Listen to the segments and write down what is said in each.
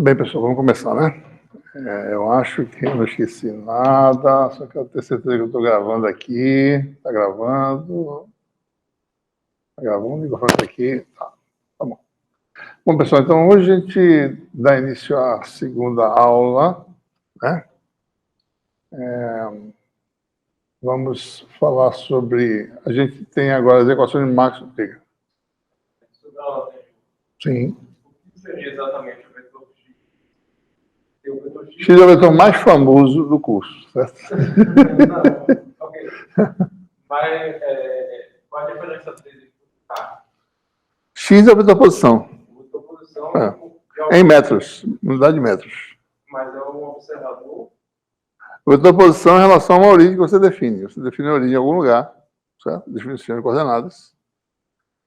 bem, pessoal, vamos começar, né? Eu acho que eu não esqueci nada, só quero ter certeza que eu estou gravando aqui. Está gravando. Está gravando, o microfone está aqui. Tá bom. Bom, pessoal, então hoje a gente dá início à segunda aula, né? Vamos falar sobre... A gente tem agora as equações de Maxwell. Sim. O que seria exatamente o vetor X? O vetor X X é o vetor mais famoso do curso, certo? Não, ok. Mas qual a diferença dele? X é o vetor posição. O vetor posição Em metros, unidade de metros. Mas é um observador. O vetor posição é em relação a uma origem que você define. Você define a origem em algum lugar, certo? Definição de coordenadas.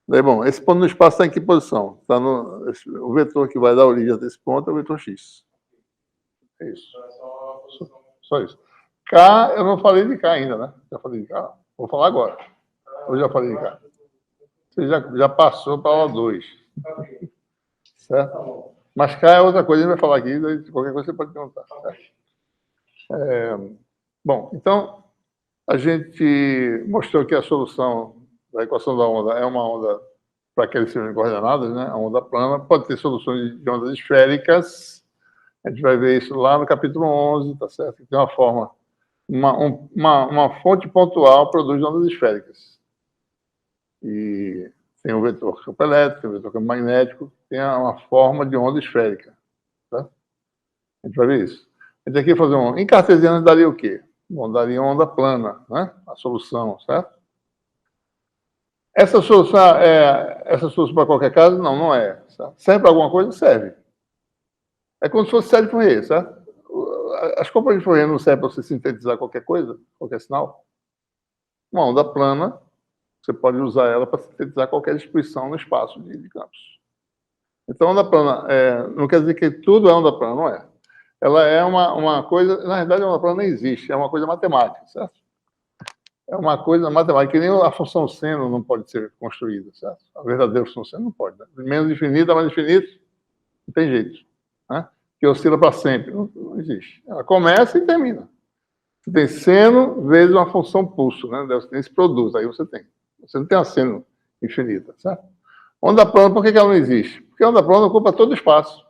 Daí, bom, esse ponto no espaço está em que posição? Está o vetor que vai dar origem a esse ponto é o vetor X. É isso. Só isso. K, eu não falei de K ainda, né? Já falei de K? Vou falar agora. Eu já falei de K. Você já passou para a aula 2. Certo? Mas K é outra coisa, a gente vai falar aqui, daí qualquer coisa você pode perguntar. Bom, então, a gente mostrou que a solução da equação da onda é uma onda para aquele sistema de coordenadas, né? A onda plana pode ter soluções de ondas esféricas. A gente vai ver isso lá no capítulo 11, tá certo? Que tem uma forma, uma fonte pontual produz ondas esféricas. E tem o vetor campo elétrico, tem o vetor campo magnético, tem uma forma de onda esférica. Tá? A gente vai ver isso. A gente aqui vai fazer em cartesiano daria o quê? Bom, daria onda plana, né? A solução, certo? Essa solução para qualquer caso? Não, não é. Certo? Serve para alguma coisa? Serve. É como se fosse série de Fourier, certo? As componentes de Fourier não servem para você sintetizar qualquer coisa, qualquer sinal. Uma onda plana, você pode usar ela para sintetizar qualquer distribuição no espaço de campos. Então, onda plana não quer dizer que tudo é onda plana, não é. Ela é uma coisa... Na verdade, a onda plana não existe, é uma coisa matemática, certo? É uma coisa matemática, que nem a função seno não pode ser construída, certo? A verdadeira função seno não pode. Né? Menos infinita, mais infinito, não tem jeito. Né? Que oscila para sempre. Não existe. Ela começa e termina. Você tem seno vezes uma função pulso, né? Você tem esse produto, aí você tem. Você não tem a seno infinita, certo? Onda plana, por que ela não existe? Porque a onda plana ocupa todo o espaço.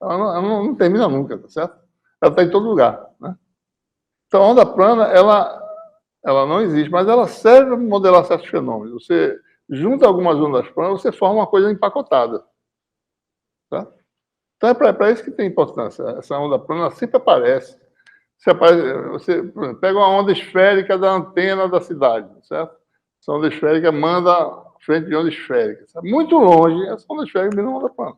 Ela não termina nunca, tá certo? Ela está em todo lugar, né? Então, a onda plana, ela não existe, mas ela serve para modelar certos fenômenos. Você junta algumas ondas planas, você forma uma coisa empacotada. Tá? Então, é para isso que tem importância. Essa onda plana sempre aparece. Você pega uma onda esférica da antena da cidade, certo? Essa onda esférica manda frente de onda esférica. Certo? Muito longe, essa onda esférica vira uma onda plana.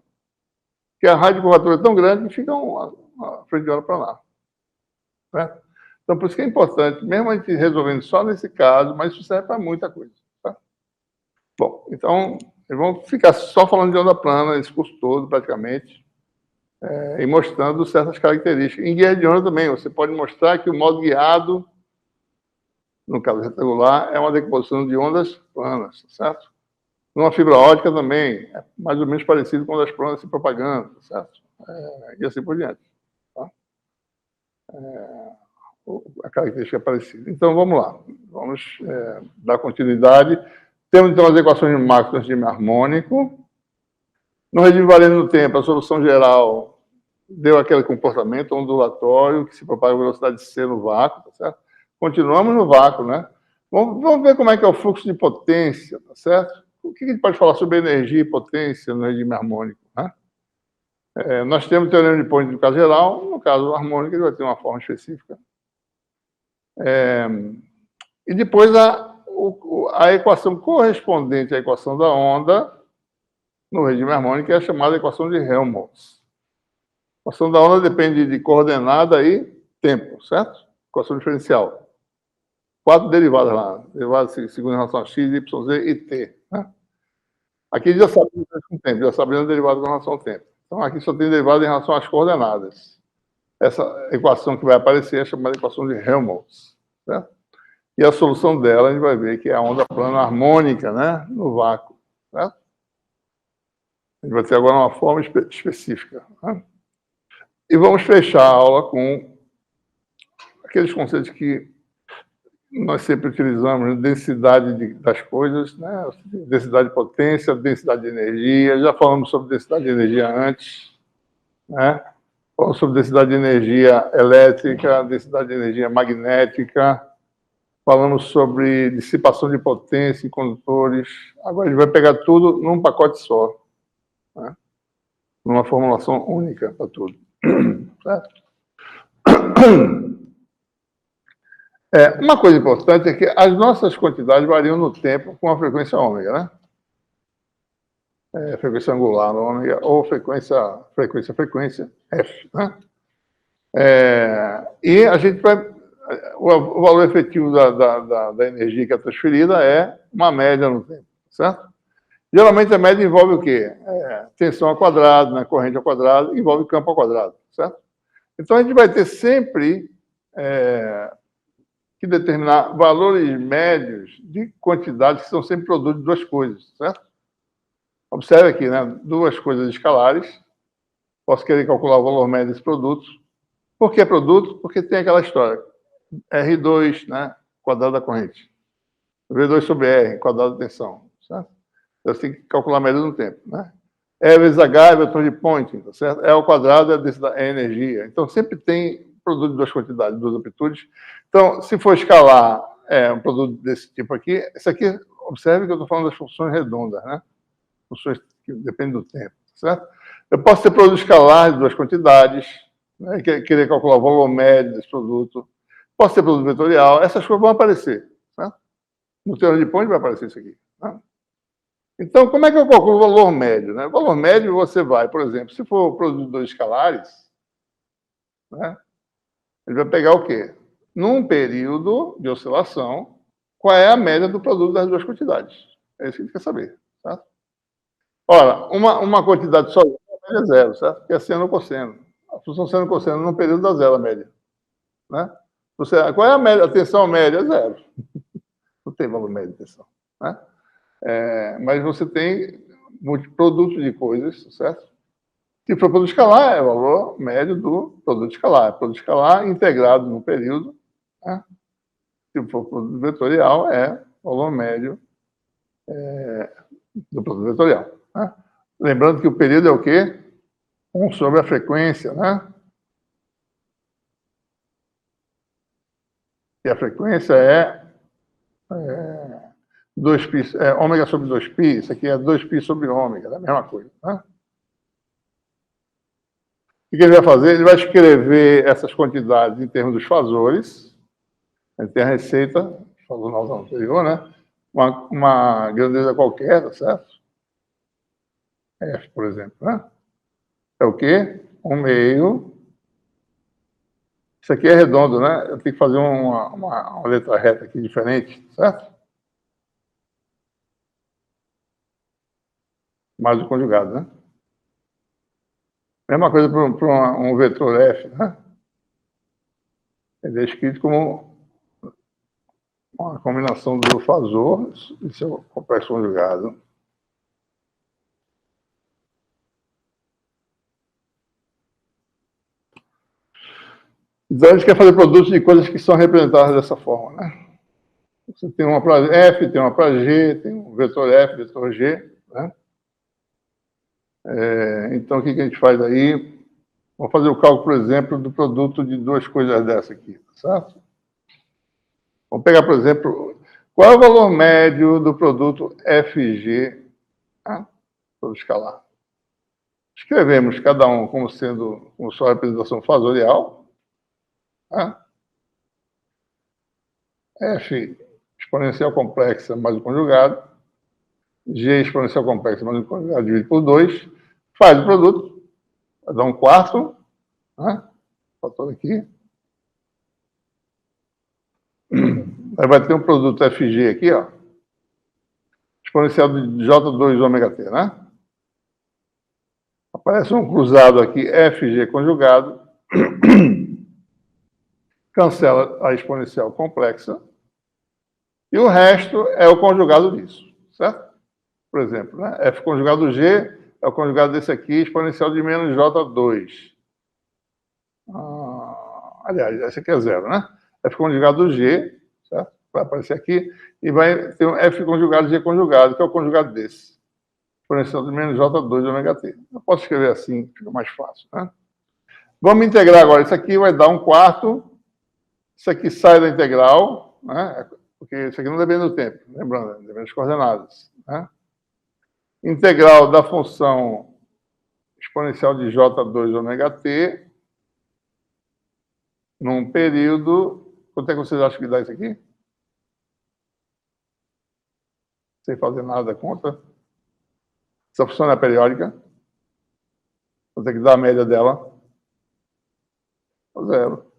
Porque a rádio curvatura é tão grande que fica uma frente de onda planar. Certo? Então, por isso que é importante, mesmo a gente resolvendo só nesse caso, mas isso serve para muita coisa. Tá? Bom, então, vamos ficar só falando de onda plana esse curso todo, praticamente, e mostrando certas características. Em guia de onda também, você pode mostrar que o modo guiado, no caso retangular, é uma decomposição de ondas planas, certo? Numa fibra ótica também, é mais ou menos parecido com ondas planas se propagando, certo? E assim por diante. Tá? A característica é parecida. Então, vamos lá. Vamos dar continuidade. Temos, então, as equações de Maxwell no regime harmônico. No regime valendo no tempo, a solução geral deu aquele comportamento ondulatório que se propaga a velocidade c no vácuo, tá certo? Continuamos no vácuo, né? Vamos ver como é que é o fluxo de potência, tá certo? O que a gente pode falar sobre energia e potência no regime harmônico, né? Nós temos o teorema de Point no caso geral, no caso harmônico ele vai ter uma forma específica. E depois a equação correspondente à equação da onda no regime harmônico é a chamada equação de Helmholtz. A equação da onda depende de coordenada e tempo, certo? Equação diferencial. 4 derivadas lá. Derivadas segundo em relação a x, y, z e t. Né? Aqui já sabemos com tempo, já sabemos a derivada com relação ao tempo. Então aqui só tem derivada em relação às coordenadas. Essa equação que vai aparecer é chamada equação de Helmholtz, certo? E a solução dela, a gente vai ver que é a onda plana harmônica, né? No vácuo, certo? A gente vai ter agora uma forma específica. Né? E vamos fechar a aula com aqueles conceitos que nós sempre utilizamos, densidade das coisas, né? Densidade de potência, densidade de energia. Já falamos sobre densidade de energia antes, né? Falamos sobre densidade de energia elétrica, densidade de energia magnética. Falamos sobre dissipação de potência em condutores. Agora a gente vai pegar tudo num pacote só, né? Numa formulação única para tudo. Certo? Uma coisa importante é que as nossas quantidades variam no tempo com a frequência ômega, né? Frequência angular no ômega, ou frequência F, né? E a gente vai... O valor efetivo da energia que é transferida é uma média no tempo, certo? Geralmente a média envolve o quê? Tensão ao quadrado, né? Corrente ao quadrado, envolve campo ao quadrado, certo? Então a gente vai ter sempre que determinar valores médios de quantidades que são sempre produto de duas coisas, certo? Observe aqui, né? Duas coisas escalares. Posso querer calcular o valor médio desse produto. Por que produto? Porque tem aquela história. R2, né? Quadrado da corrente. V2 sobre R, quadrado da tensão, certo? Eu tenho que calcular a média no tempo, né? E vezes H é vetor de Poynting, tá certo? E ao quadrado é energia. Então, sempre tem produto de duas quantidades, duas amplitudes. Então, se for escalar um produto desse tipo aqui, esse aqui, observe que eu estou falando das funções redondas, né? Funções que dependem do tempo, certo? Eu posso ter produto escalar de duas quantidades, né? Querer calcular o valor médio desse produto. Posso ter produto vetorial, essas coisas vão aparecer, certo? No teorema de Poynting vai aparecer isso aqui, né? Então, como é que eu calculo o valor médio, né? O valor médio você vai, por exemplo, se for produto de dois escalares, né? Ele vai pegar o quê? Num período de oscilação, qual é a média do produto das duas quantidades? É isso que a gente quer saber, certo? Ora, uma quantidade só, a média é zero, certo? Porque é seno ou cosseno. A função seno ou cosseno num período dá zero a média, né? Qual é a média? A tensão média é zero. Não tem valor médio de tensão, né? Mas você tem produtos de coisas, certo? Se for produto escalar, é o valor médio do produto escalar. Produto escalar integrado no período, né? Se for produto vetorial, é o valor médio do produto vetorial, né? Lembrando que o período é o quê? 1 sobre a frequência, né? E a frequência é 2π, ômega sobre 2π, isso aqui é 2π sobre ômega, é a mesma coisa, né? O que ele vai fazer? Ele vai escrever essas quantidades em termos dos fasores. Ele tem a receita, falou na aula anterior, né? Uma grandeza qualquer, tá certo? F, por exemplo, né? É o quê? 1/2. Isso aqui é redondo, né? Eu tenho que fazer uma letra reta aqui diferente, certo? Mais o conjugado, né? Mesma coisa para um vetor F, né? Ele é escrito como uma combinação do fasor e seu complexo conjugado. Então, a gente quer fazer produtos de coisas que são representadas dessa forma, né? Você tem uma para F, tem uma para G, tem um vetor F, vetor G, né? Então, o que a gente faz aí? Vamos fazer o cálculo, por exemplo, do produto de duas coisas dessa aqui, certo? Vamos pegar, por exemplo, qual é o valor médio do produto FG, né? Produto escalar. Escrevemos cada um como sendo com sua representação fasorial, né? F exponencial complexa mais o conjugado, G exponencial complexa mais o conjugado dividido por 2, faz o produto, vai dar 1/4, né? Fator aqui. Aí vai ter um produto FG aqui, ó, exponencial de J2 ômega T, né? Aparece um cruzado aqui, FG conjugado, cancela a exponencial complexa, e o resto é o conjugado disso, certo? Por exemplo, né? F conjugado G é o conjugado desse aqui, exponencial de menos J2. aliás, esse aqui é zero, né? F conjugado do G, certo? Vai aparecer aqui, e vai ter um F conjugado G conjugado, que é o conjugado desse. Exponencial de menos J2 de ômega t. Eu posso escrever assim, fica mais fácil, né? Vamos integrar agora. Isso aqui vai dar 1/4. Isso aqui sai da integral, né? Porque isso aqui não depende do tempo, lembrando, depende das coordenadas, né? Integral da função exponencial de J2 ômega t num período. Quanto é que vocês acham que dá isso aqui? Sem fazer nada da conta. Essa função é periódica. Quanto é que dá a média dela? 0.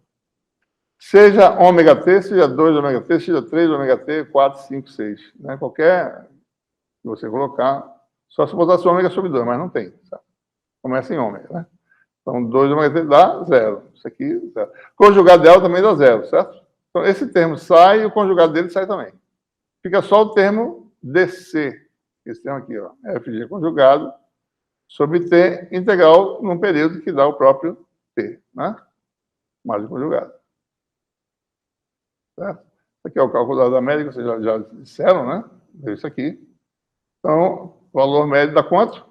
Seja ômega t, seja 2 ômega t, seja 3 ômega t, 4, 5, 6. Né? Qualquer que você colocar, só se botasse ômega sobre 2, mas não tem. Sabe? Começa em ômega, né? Então, 2 ômega t dá 0. Isso aqui, 0. Conjugado dela também dá 0, certo? Então, esse termo sai e o conjugado dele sai também. Fica só o termo dc. Esse termo aqui, ó, fg conjugado, sobre t integral num período que dá o próprio t, né? Mais o conjugado. Certo? Isso aqui é o cálculo da média, vocês já disseram, né? É isso aqui. Então, o valor médio dá quanto?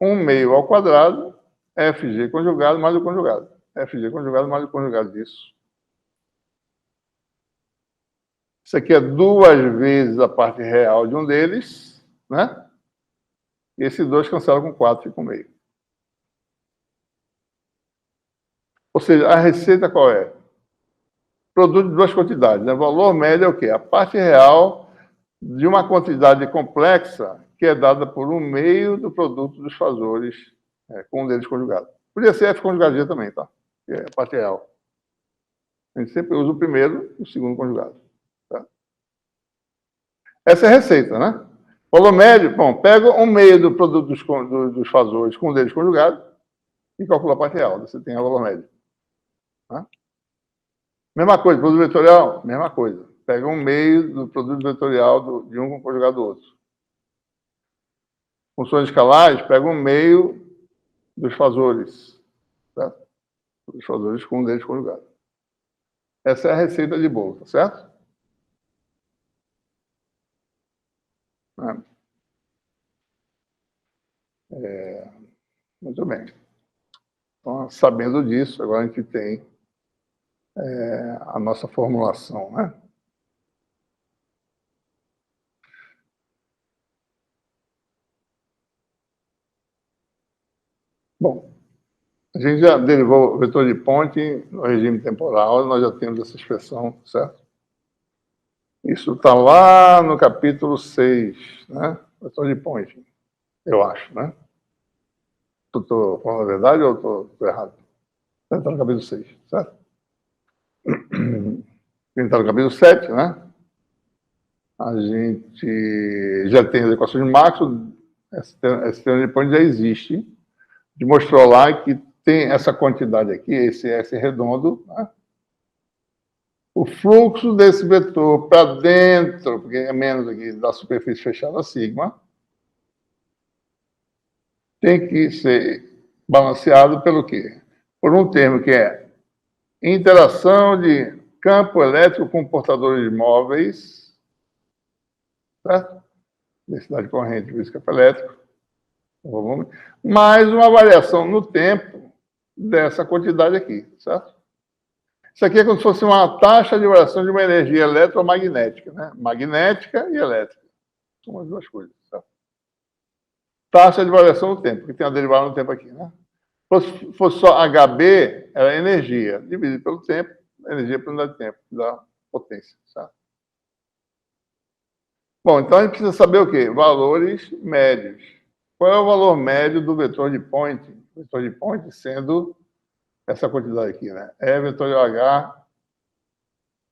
1/2 ao quadrado, fg conjugado mais o conjugado. Fg conjugado mais o conjugado disso. Isso aqui é 2 vezes a parte real de um deles, né? E esse 2 cancela com 4, fica 1/2. Ou seja, a receita qual é? Produto de duas quantidades. Né? O valor médio é o quê? A parte real de uma quantidade complexa que é dada por 1/2 do produto dos fazores com um deles conjugado. Podia ser F conjugado G também, tá? Que é a parte real. A gente sempre usa o primeiro e o segundo conjugado. Tá? Essa é a receita, né? Valor médio, bom, pega 1/2 do produto dos fazores com um deles conjugado e calcula a parte real. Você tem o valor médio. Tá? Mesma coisa, produto vetorial, mesma coisa. Pega 1/2 do produto vetorial de um conjugado do outro. Funções escalares, pega 1/2 dos fazores. Certo? Dos fazores com um deles conjugado. Essa é a receita de bolo, tá certo? Muito bem. Então, sabendo disso, agora a gente tem a nossa formulação, né? Bom, a gente já derivou o vetor de Ponte no regime temporal, nós já temos essa expressão, certo? Isso está lá no capítulo 6, né? Vetor de Ponte, eu acho, né? Estou falando a verdade ou estou errado? Está no capítulo 6, certo? Está no capítulo 7, né? A gente já tem as equações de Maxwell, esse teorema de Ponte já existe. A gente mostrou lá que tem essa quantidade aqui, esse S redondo, né? O fluxo desse vetor para dentro, porque é menos aqui da superfície fechada sigma, tem que ser balanceado pelo quê? Por um termo que é interação de campo elétrico com portadores móveis, certo? Densidade corrente vezes campo elétrico, volume, mais uma variação no tempo dessa quantidade aqui, certo? Isso aqui é como se fosse uma taxa de variação de uma energia eletromagnética, né? Magnética e elétrica. São as duas coisas, certo? Taxa de variação no tempo, que tem a derivada no tempo aqui, né? Se fosse só HB, era energia, dividido pelo tempo, energia por unidade de tempo, dá potência, certo? Bom, então a gente precisa saber o quê? Valores médios. Qual é o valor médio do vetor de Point? O vetor de Point sendo essa quantidade aqui, né? É vetorial H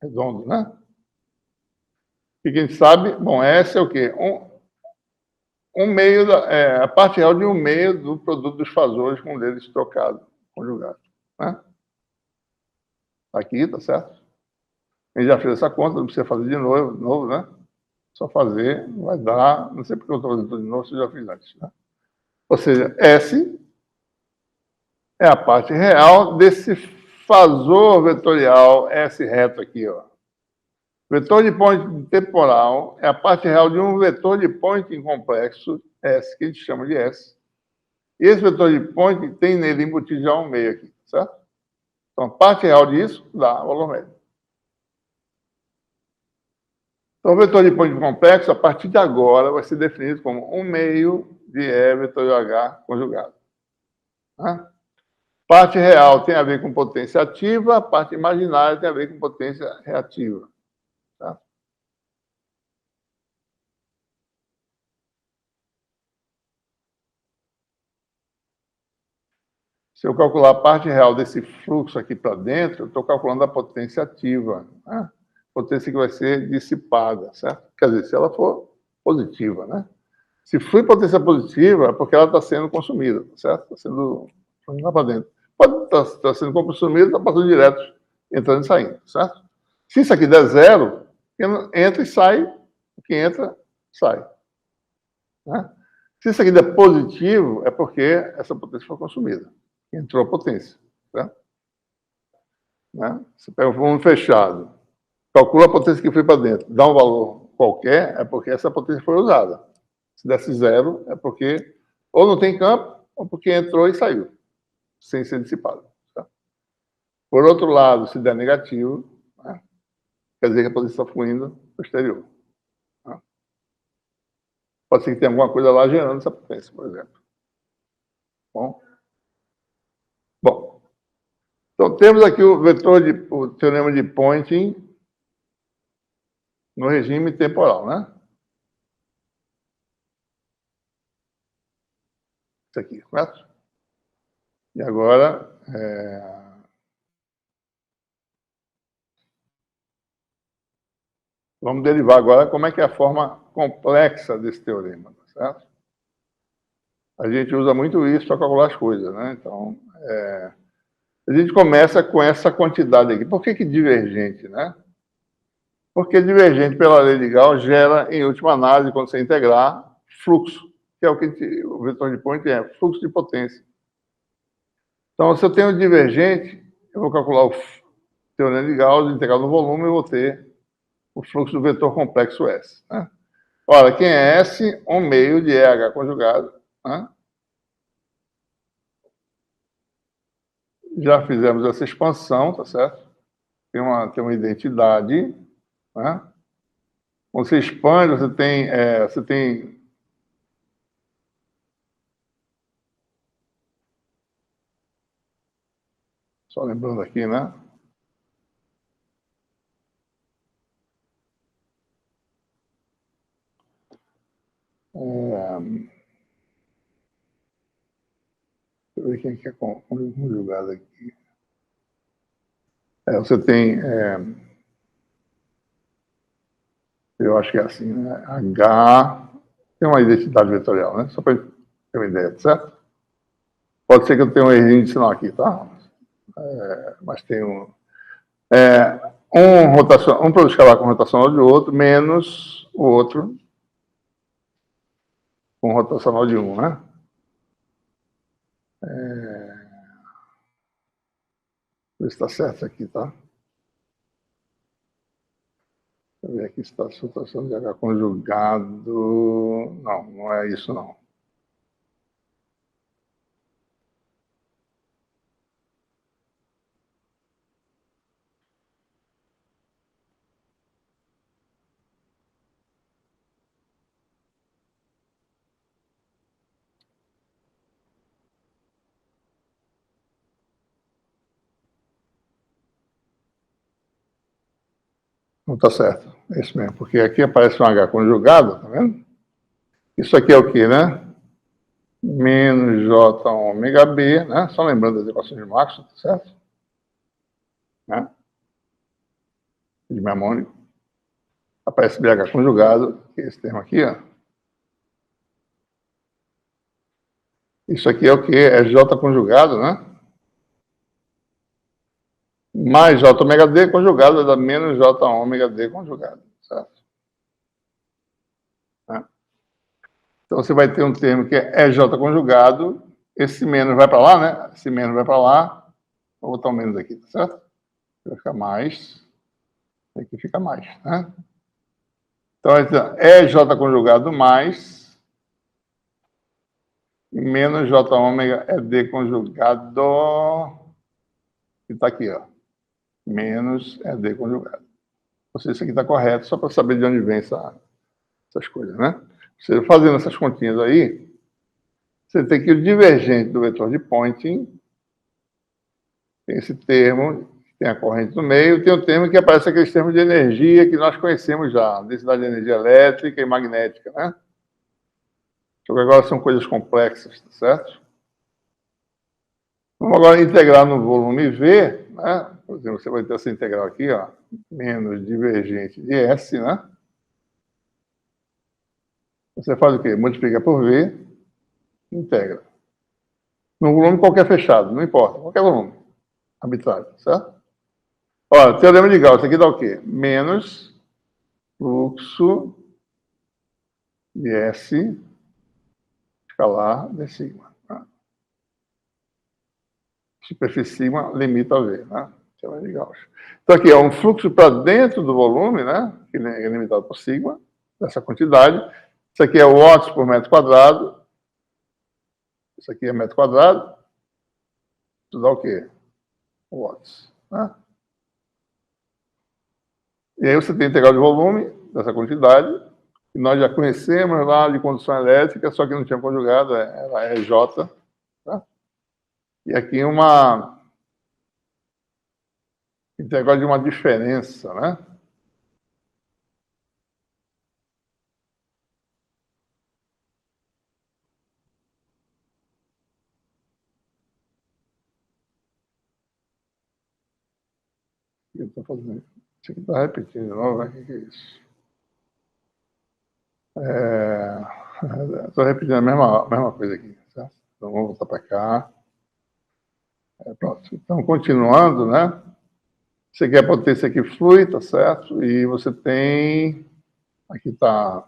redondo, né? O que a gente sabe? Bom, essa é o quê? A parte real de 1/2 do produto dos fazores com deles trocado, conjugado. Né? Aqui, tá certo? A gente já fez essa conta, não precisa fazer de novo, né? Só fazer, vai dar, não sei porque eu estou fazendo tudo de novo, você já fiz antes, né? Ou seja, S é a parte real desse fasor vetorial é esse reto aqui, ó. Vetor de point temporal é a parte real de um vetor de point complexo, S, que a gente chama de S. E esse vetor de point tem nele embutido já um meio aqui, certo? Então, a parte real disso dá o valor médio. Então, o vetor de point complexo, a partir de agora, vai ser definido como um meio de E vetorial H conjugado. Né? Parte real tem a ver com potência ativa, a parte imaginária tem a ver com potência reativa. Tá? Se eu calcular a parte real desse fluxo aqui para dentro, eu estou calculando a potência ativa. Né? Potência que vai ser dissipada, certo? Quer dizer, se ela for positiva, né? Se for potência positiva, é porque ela está sendo consumida, certo? Está sendo lá para dentro. Pode estar sendo consumida, está passando direto, entrando e saindo, certo? Se isso aqui der zero, entra e sai, o que entra, sai. Né? Se isso aqui der positivo, é porque essa potência foi consumida. Entrou a potência. Certo? Né? Você pega o volume fechado, calcula a potência que foi para dentro, dá um valor qualquer, é porque essa potência foi usada. Se desse zero, é porque ou não tem campo, ou porque entrou e saiu, sem ser dissipado. Tá? Por outro lado, se der negativo, né, quer dizer que a potência está fluindo para o exterior. Tá? Pode ser que tenha alguma coisa lá gerando essa potência, por exemplo. Bom, então temos aqui o teorema de Poynting no regime temporal, né? Isso aqui, correto? E agora, vamos derivar agora como é que é a forma complexa desse teorema, certo? A gente usa muito isso para calcular as coisas, né? Então, a gente começa com essa quantidade aqui. Por que divergente, né? Porque divergente pela lei de Gauss gera, em última análise, quando você integrar, fluxo, que é o que o vetor de Point é, fluxo de potência. Então, se eu tenho divergente, eu vou calcular o teorema de Gauss, integral no volume, e vou ter o fluxo do vetor complexo S. Né? Ora, quem é S? 1 meio de EH conjugado. Né? Já fizemos essa expansão, tá certo? Tem uma identidade. Né? Quando você expande, você tem só lembrando aqui, né? Deixa eu ver quem é conjugado aqui. Você tem, eu acho que é assim, né? H tem uma identidade vetorial, né? Só para ter uma ideia, certo? Pode ser que eu tenha um errinho de sinal aqui, tá? Mas tem um produto escalar com rotacional de outro, menos o outro com rotacional de 1, né? Ver se está certo aqui, tá? Deixa eu ver aqui se está a situação de H conjugado. Não é isso, não. Não está certo. É isso mesmo. Porque aqui aparece um H conjugado, tá vendo? Isso aqui é o quê, né? Menos J ômega B, né? Só lembrando das equações de Maxwell, tá certo? Né? De memôria. Aparece BH conjugado, que é esse termo aqui, ó. Isso aqui é o quê? É J conjugado, né? Mais J ômega D conjugado vai dar menos J ômega D conjugado, certo? Né? Então, você vai ter um termo que é J conjugado, esse menos vai para lá, né? Esse menos vai para lá, Vou botar um menos aqui, tá certo? Vai ficar mais. Aqui fica mais, né? Então, é J conjugado mais menos J ômega é D conjugado, que está aqui, ó. Menos é D conjugado. Ou seja, isso aqui está correto, só para saber de onde vem essas coisas, né? Você fazendo essas continhas aí, você tem que o divergente do vetor de Poynting, tem esse termo, tem a corrente no meio, tem um termo que aparece aqueles termos de energia que nós conhecemos já, densidade de energia elétrica e magnética, né? Só que agora são coisas complexas, tá certo? Vamos agora integrar no volume V, né? Por exemplo, você vai ter essa integral aqui, ó, menos divergente de S, né? Você faz o quê? Multiplica por V, integra. No volume qualquer fechado, não importa, qualquer volume. Arbitrário, certo? Olha, teorema de Gauss, isso aqui dá o quê? Menos fluxo de S escalar de sigma. Tá? Superfície sigma limita a V, né? Teorema de Gauss. Então aqui é um fluxo para dentro do volume, né? Que é limitado por sigma, dessa quantidade. Isso aqui é watts por metro quadrado. Isso aqui é metro quadrado. Isso dá o quê? Watts. Né? E aí você tem a integral de volume dessa quantidade, que nós já conhecemos lá de condução elétrica, só que não tinha conjugado, era RJ. Tá? E aqui uma integral de uma diferença, né? O que eu estou fazendo? Isso aqui está repetindo de novo, né? O que é isso? Estou repetindo a mesma coisa aqui, certo? Então vamos voltar para cá. Pronto. Então, continuando, né? Você quer a potência que flui, tá certo? E você tem. Aqui está.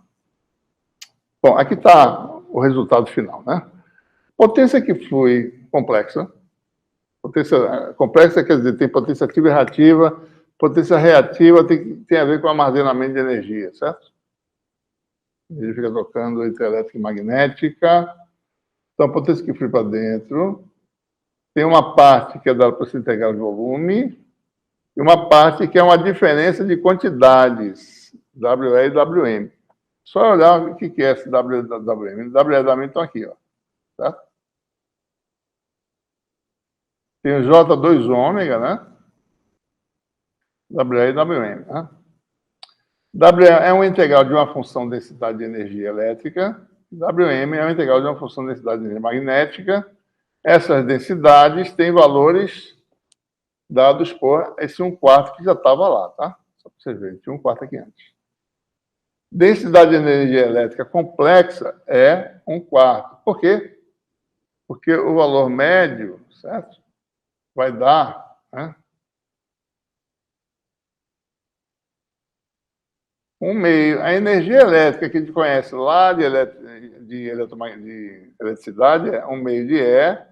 Bom, aqui está o resultado final, né? Potência que flui complexa. Potência complexa quer dizer, tem potência ativa e reativa. Potência reativa tem a ver com armazenamento de energia, certo? A energia fica trocando entre elétrica e magnética. Então, a potência que flui para dentro tem uma parte que é dada por essa integral de volume e uma parte que é uma diferença de quantidades, WE e WM. Só olhar o que é esse WE e WM. WE e WM estão aqui, ó. Certo? Tem o J2 ômega, né? WE e WM, né? WE é uma integral de uma função densidade de energia elétrica. WM é uma integral de uma função densidade de energia magnética. Essas densidades têm valores dados por esse 1/4 que já estava lá, tá? Só para vocês verem, tinha 1/4 aqui antes. Densidade de energia elétrica complexa é 1/4. Por quê? Porque o valor médio, certo? Vai dar, né? 1/2. A energia elétrica que a gente conhece lá de eletricidade é 1/2 de E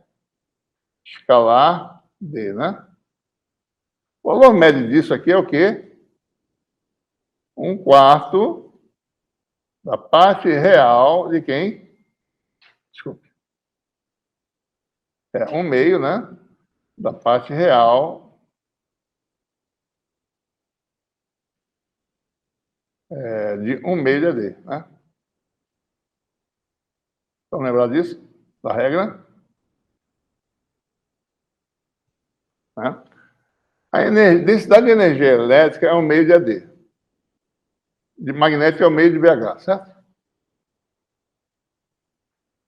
escalar D, né? O valor médio disso aqui é o quê? 1/4 da parte real de quem? Desculpe. É 1/2, né? Da parte real de 1/2 de AD, né? Estão lembrados disso? Da regra? Né? A densidade de energia elétrica é 1/2 de AD. De magnética é 1/2 de BH, certo?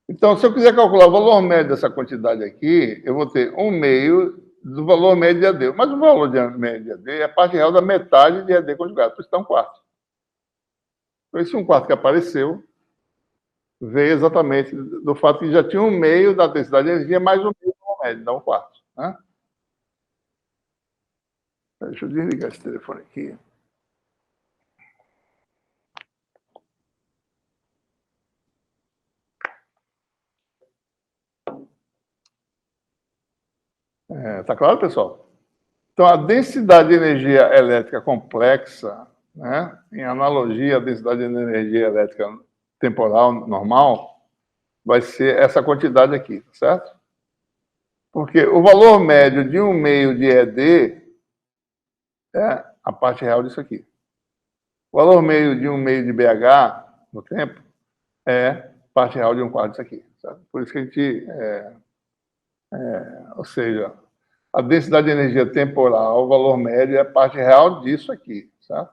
Então, se eu quiser calcular o valor médio dessa quantidade aqui, eu vou ter 1/2 do valor médio de AD. Mas o valor médio de AD é a parte real da metade de AD conjugado, por isso está 1/4. Então, esse 1/4 que apareceu veio exatamente do fato que já tinha 1/2 da densidade de energia mais 1/2 do valor médio, dá 1/4. Né? Deixa eu desligar esse telefone aqui. Tá claro, pessoal? Então, a densidade de energia elétrica complexa, né, em analogia à densidade de energia elétrica temporal normal, vai ser essa quantidade aqui, tá certo? Porque o valor médio de 1 meio de ED é a parte real disso aqui. O valor meio de 1 meio de BH, no tempo, é parte real de 1/4 disso aqui. Certo? Por isso que a gente... ou seja, a densidade de energia temporal, o valor médio, é a parte real disso aqui. Certo?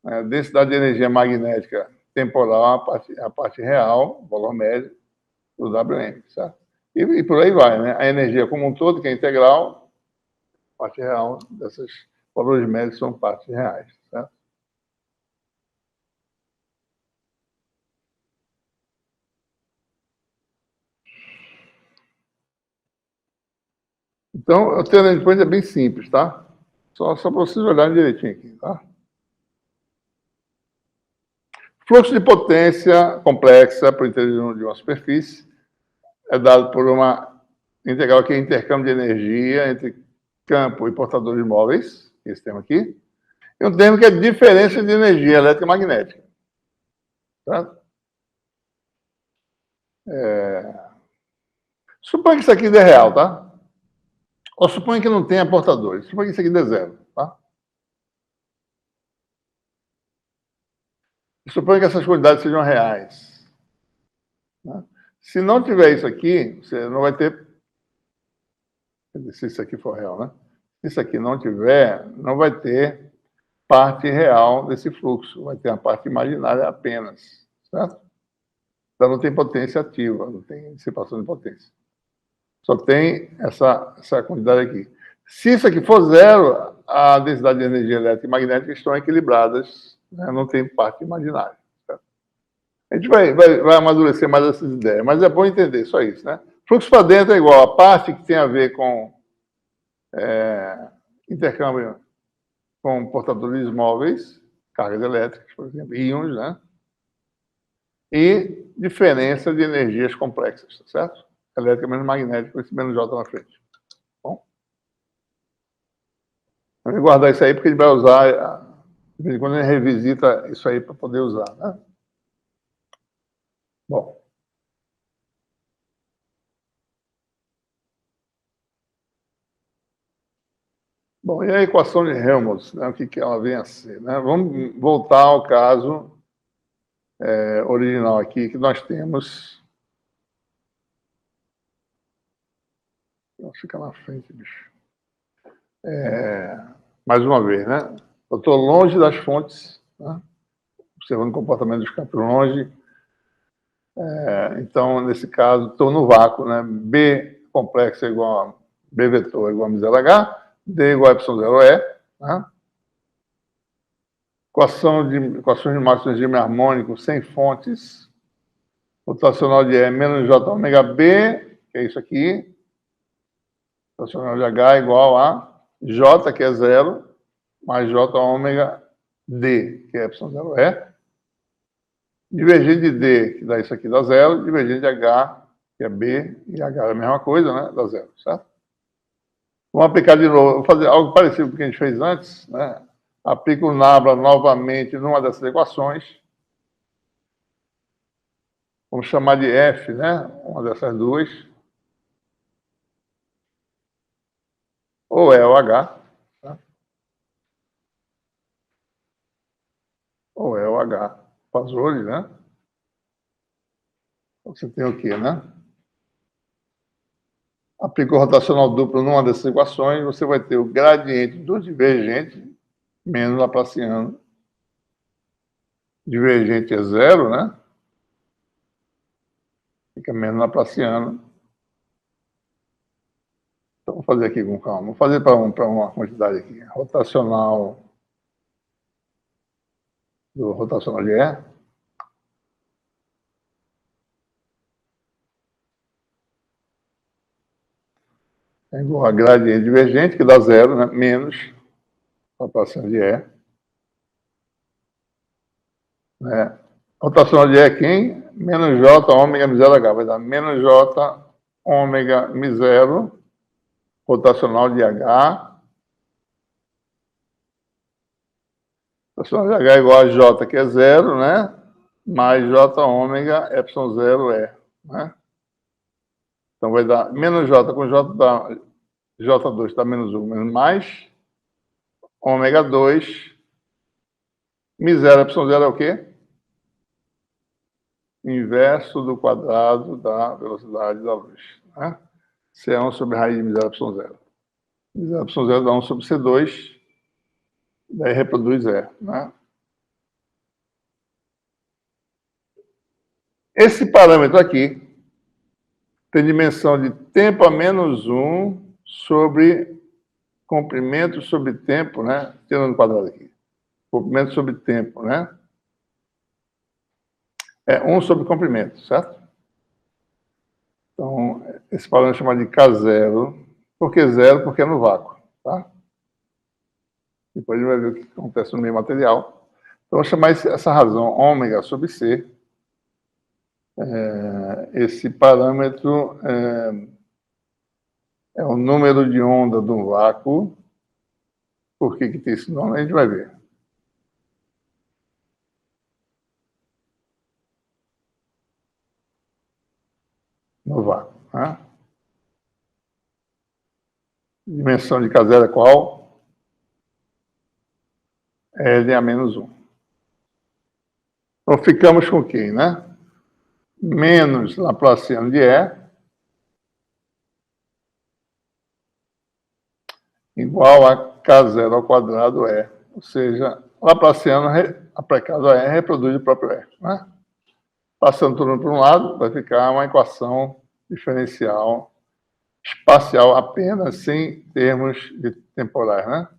A densidade de energia magnética temporal é a parte real, o valor médio, do WM. Certo? E por aí vai. Né? A energia como um todo, que é integral, parte real desses valores médios são partes reais. Certo? Então, o turning point é bem simples, tá? Só para vocês olharem direitinho aqui, tá? Fluxo de potência complexa por interior de uma superfície é dado por uma integral que é intercâmbio de energia entre campo e portadores móveis, esse termo aqui, e um termo que é diferença de energia elétrica e magnética. Tá? Suponha que isso aqui dê real, tá? Ou suponha que não tenha portadores. Suponha que isso aqui dê zero, tá? Suponha que essas quantidades sejam reais. Né? Se não tiver isso aqui, você não vai ter... Se isso aqui for real, né? Se isso aqui não tiver, não vai ter parte real desse fluxo. Vai ter a parte imaginária apenas. Certo? Então não tem potência ativa, não tem dissipação de potência. Só tem essa quantidade aqui. Se isso aqui for zero, a densidade de energia elétrica e magnética estão equilibradas, né? Não tem parte imaginária. Certo? A gente vai amadurecer mais essas ideias, mas é bom entender só isso. Né? Fluxo para dentro é igual a parte que tem a ver com intercâmbio com portadores móveis, cargas elétricas, por exemplo, íons, né? E diferença de energias complexas, tá certo? Elétrica menos magnética, com esse menos J na frente. Bom? Vamos guardar isso aí, porque a gente vai usar, de vez em quando a gente revisita isso aí para poder usar, né? Bom. Bom, e a equação de Helmholtz, né? O que ela vem a ser? Né? Vamos voltar ao caso original aqui, que nós temos... Fica na frente, bicho. Mais uma vez, né? Eu estou longe das fontes, né? Observando o comportamento dos campos longe. Então, nesse caso, estou no vácuo, né? B complexo é igual a B vetor é igual a μh, D igual a ε0E, né? Equações de máximo de regime harmônico sem fontes. Rotacional de E menos J ômega B, que é isso aqui. Rotacional de H igual a J, que é zero, mais J ômega D, que é ε0E. Divergente de D, que dá isso aqui, dá zero. Divergente de H, que é B, e H é a mesma coisa, né? Dá zero, certo? Vamos aplicar de novo, vou fazer algo parecido com o que a gente fez antes, né? Aplico o Nabla novamente numa dessas equações. Vamos chamar de F, né? Uma dessas duas. Ou E ou H. Tá? Ou E ou H. Fazores, né? Você tem o quê, né? Aplicou rotacional duplo numa dessas equações, você vai ter o gradiente do divergente menos laplaciano. Divergente é zero, né? Fica menos laplaciano. Então, vou fazer aqui com calma. Vou fazer para uma quantidade aqui. Rotacional do rotacional de E. É igual a gradiente divergente, que dá zero, né? Menos rotação de E. Né? Rotação de E é quem? Menos J ômega mi zero H. Vai dar menos J ômega mi zero rotacional de H. Rotacional de H é igual a J, que é 0, né? Mais J ômega ε0 é, né? Então vai dar menos J com J dá J2 dá menos 1, menos mais ômega 2. Mi0 ε0 é o quê? Inverso do quadrado da velocidade da luz, né? C1 sobre raiz de Mi0 ε0. Mi0 ε0 dá 1 sobre C2, daí reproduz E, né? Esse parâmetro aqui tem dimensão de tempo a menos 1 sobre comprimento sobre tempo, né? Tirando o quadrado aqui. Comprimento sobre tempo, né? É 1 sobre comprimento, certo? Então, esse parâmetro é chamado de K0. Por que 0? Porque é no vácuo, tá? Depois a gente vai ver o que acontece no meio material. Então, vou chamar essa razão ômega sobre C. Esse parâmetro é o número de onda do vácuo. Por que tem esse nome? A gente vai ver. No vácuo, né? Dimensão de K0 é qual? L a menos 1. Então, ficamos com quem, né? Menos Laplaciano de E igual a K0 ao quadrado E. Ou seja, Laplaciano aplicado a E reproduz o próprio E, né? Passando tudo para um lado, vai ficar uma equação diferencial espacial apenas, sem termos de temporais, né?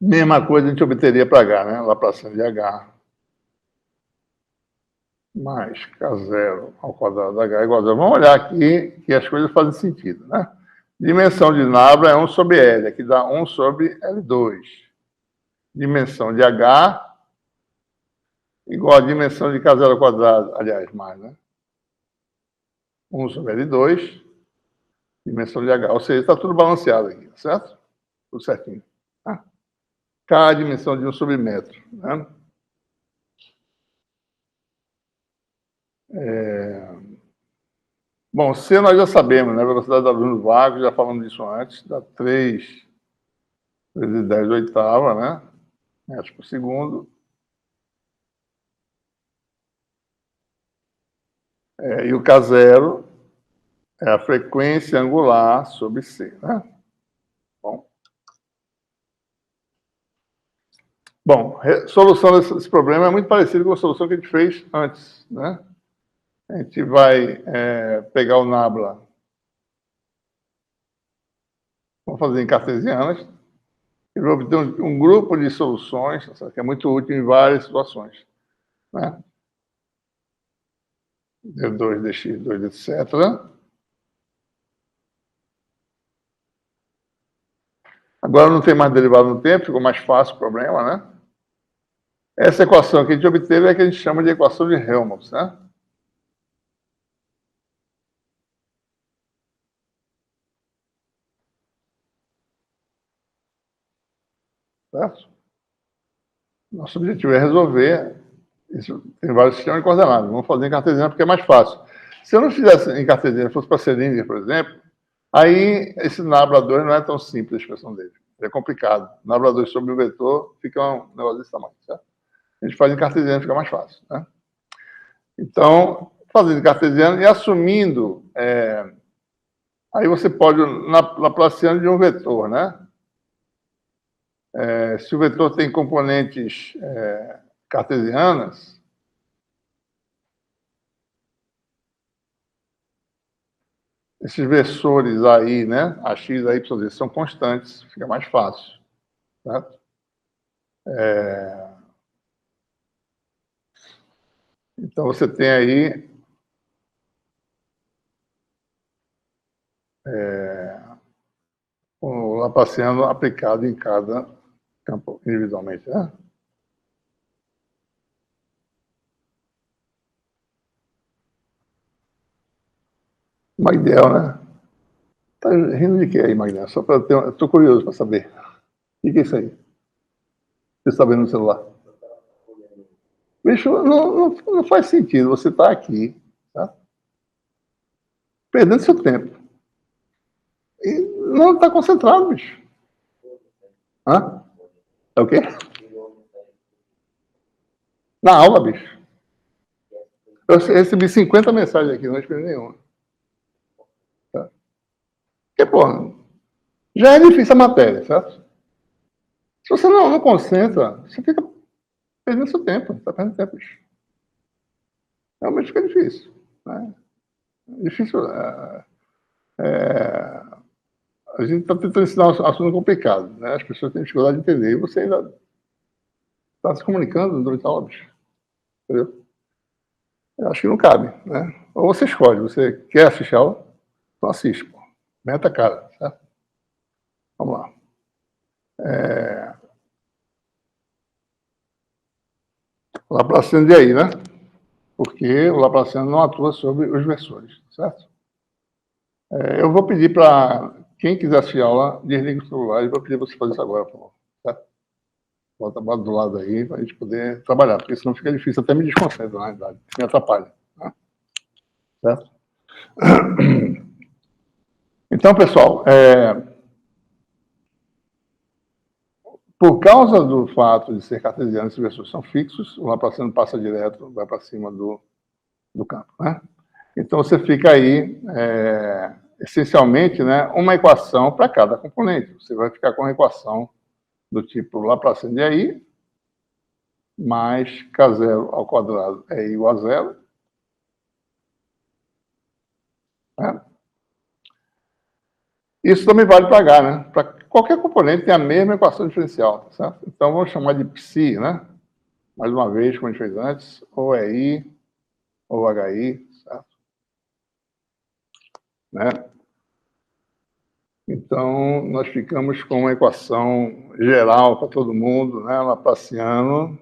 Mesma coisa a gente obteria para H, né? Laplaciano de H mais K0 ao quadrado da H igual a 0. Vamos olhar aqui que as coisas fazem sentido, né? Dimensão de Nabla é 1 sobre L, aqui dá 1 sobre L2. Dimensão de H igual a dimensão de K0 ao quadrado, aliás, mais, né? 1 sobre L2, dimensão de H. Ou seja, está tudo balanceado aqui, certo? Tudo certinho. Tá? K é a dimensão de 1 sobre metro, né? Bom, C nós já sabemos, né? A velocidade da luz no vácuo, já falamos disso antes, dá 3 vezes 10 oitava, né? Metros por segundo. E o K0 é a frequência angular sobre C, né? Bom, solução desse problema é muito parecida com a solução que a gente fez antes, né? A gente vai pegar o Nabla, vamos fazer em cartesianas, e vou obter um grupo de soluções, que é muito útil em várias situações, né? D2, dx2, etc. Agora não tem mais derivada no tempo, ficou mais fácil o problema, né? Essa equação que a gente obteve é a que a gente chama de equação de Helmholtz, né? Certo? Nosso objetivo é resolver isso. Tem vários sistemas de coordenadas. Vamos fazer em cartesiana porque é mais fácil. Se eu não fizesse em cartesiana, fosse para Schrödinger, por exemplo, aí esse Nabla 2 não é tão simples a expressão dele. É complicado. Nabla 2 sobre o vetor fica um negócio desse tamanho, certo? A gente faz em cartesiano, fica mais fácil, né? Então, fazendo em cartesiano e assumindo... aí você pode, Laplaciano de um vetor, né? Se o vetor tem componentes cartesianas, esses versores aí, né, a x, a y, são constantes, fica mais fácil, certo? Então, você tem aí o Laplaciano aplicado em cada campo individualmente, né? Magdiel, né? Tá rindo de quê aí, Magdiel? Só para ter... Eu tô curioso para saber. O que é isso aí? Você está vendo no celular? Bicho, não faz sentido você estar aqui, tá? Perdendo seu tempo. E não está concentrado, bicho. Hã? É o quê? Na aula, bicho. Eu recebi 50 mensagens aqui, não respondi nenhuma. Tá? Porque, pô, já é difícil a matéria, certo? Se você não concentra, você fica perdendo seu tempo. Está perdendo tempo, bicho. Realmente fica difícil. Né? Difícil. A gente está tentando ensinar um assunto complicado. Né? As pessoas têm dificuldade de entender. E você ainda está se comunicando durante a aula, bicho. Entendeu? Eu acho que não cabe. Né? Ou você escolhe, você quer assistir a aula? Então assiste, pô. Meta a cara, certo? Vamos lá. Laplaciano de aí, né? Porque o Laplaciano não atua sobre os versores, certo? Eu vou pedir para quem quiser assistir a aula, desliga o celular e vou pedir para você fazer isso agora, por favor. Certo? Bota a bola do lado aí para a gente poder trabalhar, porque senão fica difícil, até me desconcentra, na realidade, me atrapalha. Né? Certo? Então, pessoal, por causa do fato de ser cartesiano e esses versores são fixos, o Laplaciano passa direto, vai para cima do campo. Né? Então, você fica aí, essencialmente, né, uma equação para cada componente. Você vai ficar com uma equação do tipo Laplaciano de aí, mais K0 ao quadrado é igual a zero. Né? Isso também vale para H, né? Para qualquer componente tem a mesma equação diferencial, certo? Então, vamos chamar de psi, né? Mais uma vez, como a gente fez antes, ou é I, ou HI, certo? Né? Então, nós ficamos com uma equação geral para todo mundo, né? Laplaciano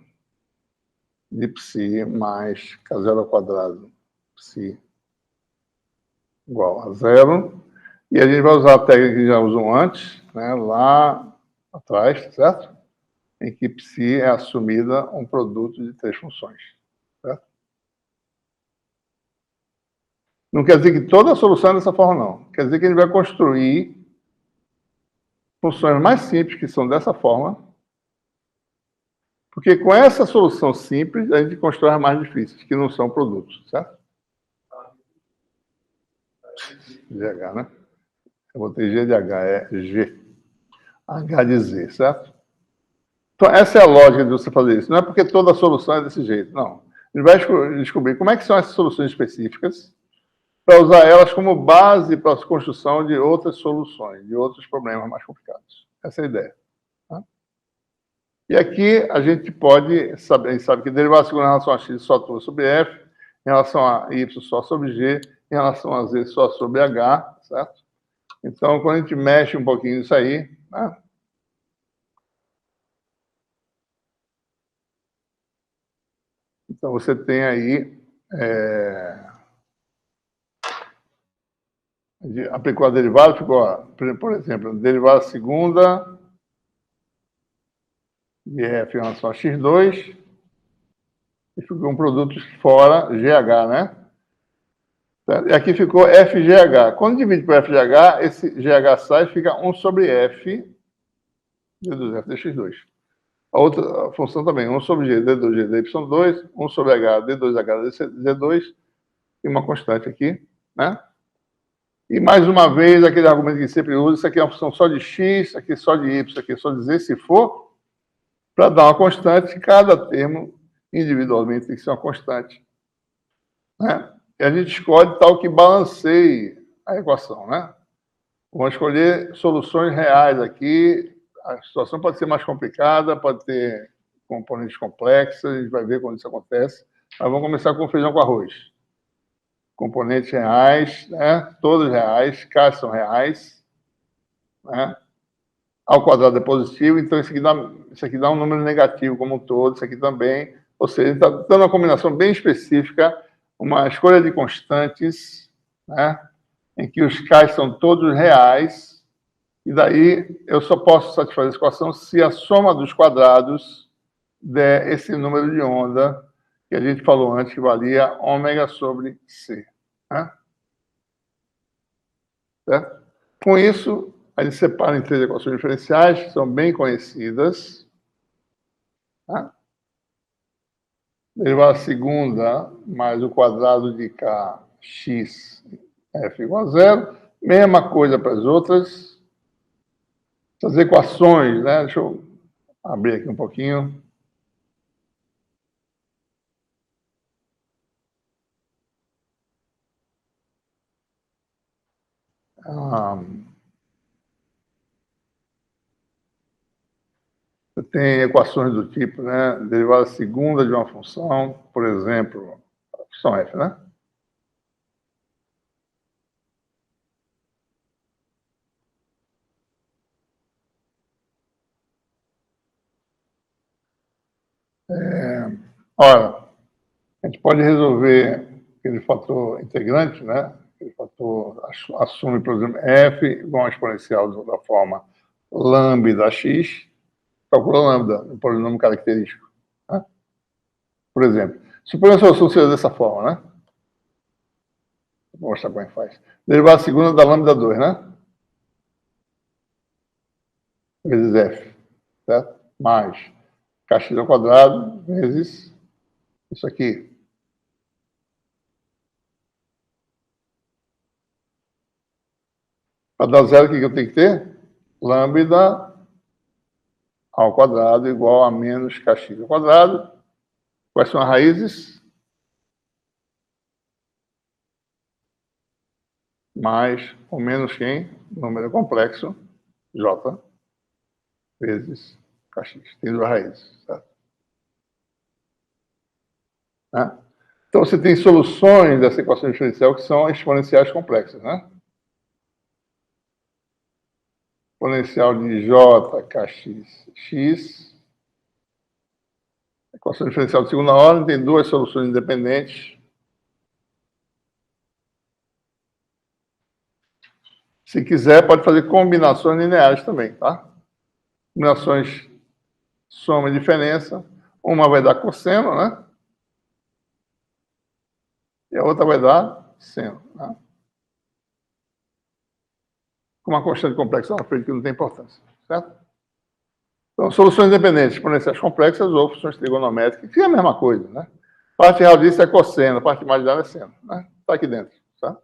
de psi mais K0 ao quadrado, psi igual a zero. E a gente vai usar a técnica que já usou antes, né? Lá atrás, certo? Em que psi é assumida um produto de três funções, certo? Não quer dizer que toda a solução é dessa forma, não. Quer dizer que a gente vai construir funções mais simples que são dessa forma, porque com essa solução simples, a gente constrói as mais difíceis, que não são produtos, certo? GH, né? Eu botei G de H, é G. H de Z, certo? Então, essa é a lógica de você fazer isso. Não é porque toda solução é desse jeito, não. A gente vai descobrir como é que são essas soluções específicas para usar elas como base para a construção de outras soluções, de outros problemas mais complicados. Essa é a ideia. Tá? E aqui a gente pode saber, a gente sabe que derivada segunda em relação a x só atua sobre f, em relação a y só sobre g, em relação a z só sobre h, certo? Então, quando a gente mexe um pouquinho nisso aí, né? Então, você tem aí, aplicou a derivada, ficou, por exemplo, derivada segunda de f em relação a x2, e ficou um produto fora GH, né? E aqui ficou FGH. Quando divide por FGH, esse GH sai e fica 1 sobre F d2 F de x2. A outra função também, 1 sobre G, D2, G, DY2, 1 sobre H, D2H, D2, e uma constante aqui, né? E mais uma vez, aquele argumento que sempre usa, isso aqui é uma função só de x, isso aqui só de y, isso aqui só de z, se for, para dar uma constante, cada termo individualmente tem que ser uma constante. Né? E a gente escolhe tal que balanceie a equação, né? Vamos escolher soluções reais aqui. A situação pode ser mais complicada, pode ter componentes complexos, a gente vai ver quando isso acontece. Mas vamos começar com feijão com arroz. Componentes reais, né? Todos reais, K são reais, né? Ao quadrado é positivo, então isso aqui dá um número negativo como um todo, isso aqui também. Ou seja, está dando uma combinação bem específica, uma escolha de constantes, né? em que os K são todos reais, e daí eu só posso satisfazer essa equação se a soma dos quadrados der esse número de onda que a gente falou antes, que valia ômega sobre C. Né? Certo? Com isso, a gente separa em 3 equações diferenciais, que são bem conhecidas. Tá? Derivada segunda mais o quadrado de kx f igual a 0. Mesma coisa para as outras. Essas equações, né? Deixa eu abrir aqui um pouquinho. Você tem equações do tipo, né? Derivada segunda de uma função, por exemplo, a função f, né? Ora, a gente pode resolver aquele fator integrante, né? Aquele fator assume, por exemplo, f igual a exponencial da forma lambda x, calcula lambda, o polinômio característico. Né? Por exemplo, suponha a solução seja dessa forma, né? Vou mostrar como é que faz. Derivada segunda da lambda 2, né? Vezes f, certo? Mais kx ao quadrado vezes isso aqui. Para dar zero, o que eu tenho que ter? Lambda ao quadrado igual a menos kx ao quadrado. Quais são as raízes? Mais ou menos quem? Número complexo, j, vezes kx. Tem 2 raízes, certo? Né? Então, você tem soluções dessa equação diferencial que são exponenciais complexas, né? Exponencial de j, kx, x. Equação diferencial de segunda ordem tem 2 soluções independentes. Se quiser, pode fazer combinações lineares também, tá? Combinações soma e diferença. Uma vai dar cosseno, né? E a outra vai dar seno. Né? Com uma constante complexa na frente que não tem importância, certo? Então, soluções independentes, exponenciais complexas ou funções trigonométricas, que é a mesma coisa, né? Parte real disso é cosseno, parte imaginária é seno, né? Está aqui dentro, tá?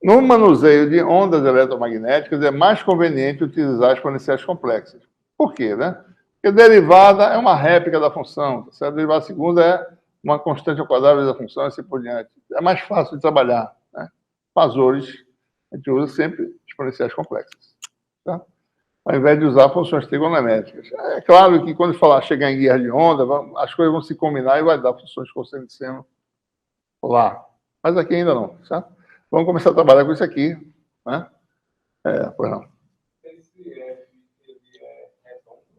No manuseio de ondas eletromagnéticas, é mais conveniente utilizar exponenciais complexas. Por quê, né? Porque a derivada é uma réplica da função, tá certo? A derivada segunda é uma constante ao quadrado da função e assim por diante. É mais fácil de trabalhar, né? Fazores, a gente usa sempre exponenciais complexas, tá? Ao invés de usar funções trigonométricas. É claro que quando falar chegar em guerra de onda, as coisas vão se combinar e vai dar funções de cosseno de seno lá. Mas aqui ainda não, certo? Vamos começar a trabalhar com isso aqui, né? Pois não. Esse F, ele é redondo?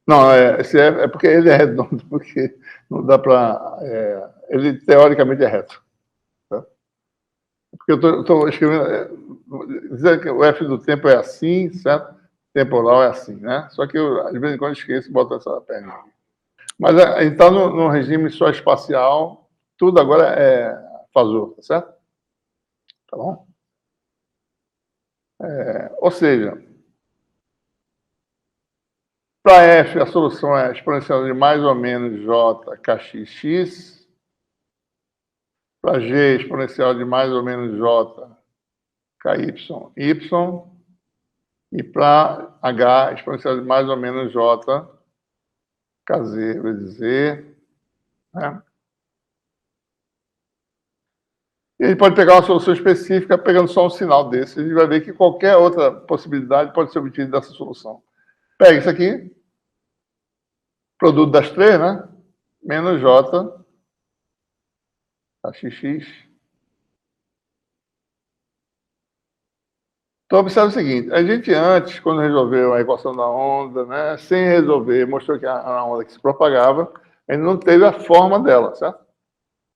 Não, esse é porque ele é redondo, porque não dá para... ele teoricamente é reto. Tá? Porque eu estou escrevendo... dizer que o F do tempo é assim, certo? Temporal é assim, né? Só que eu, de vez em quando, esqueço e boto essa perna aqui. Mas então, no regime só espacial, tudo agora é fazor, tá certo? Tá bom? Ou seja, para f, a solução é exponencial de mais ou menos j kxx. Para g, exponencial de mais ou menos j ky, e para h, exponencial de mais ou menos j kz vezes z. Né? E a gente pode pegar uma solução específica pegando só um sinal desse. A gente vai ver que qualquer outra possibilidade pode ser obtida dessa solução. Pega isso aqui, produto das 3, né? Menos j kxx. Então, observe o seguinte, a gente antes, quando resolveu a equação da onda, né, sem resolver, mostrou que a onda que se propagava, a gente não teve a forma dela, certo?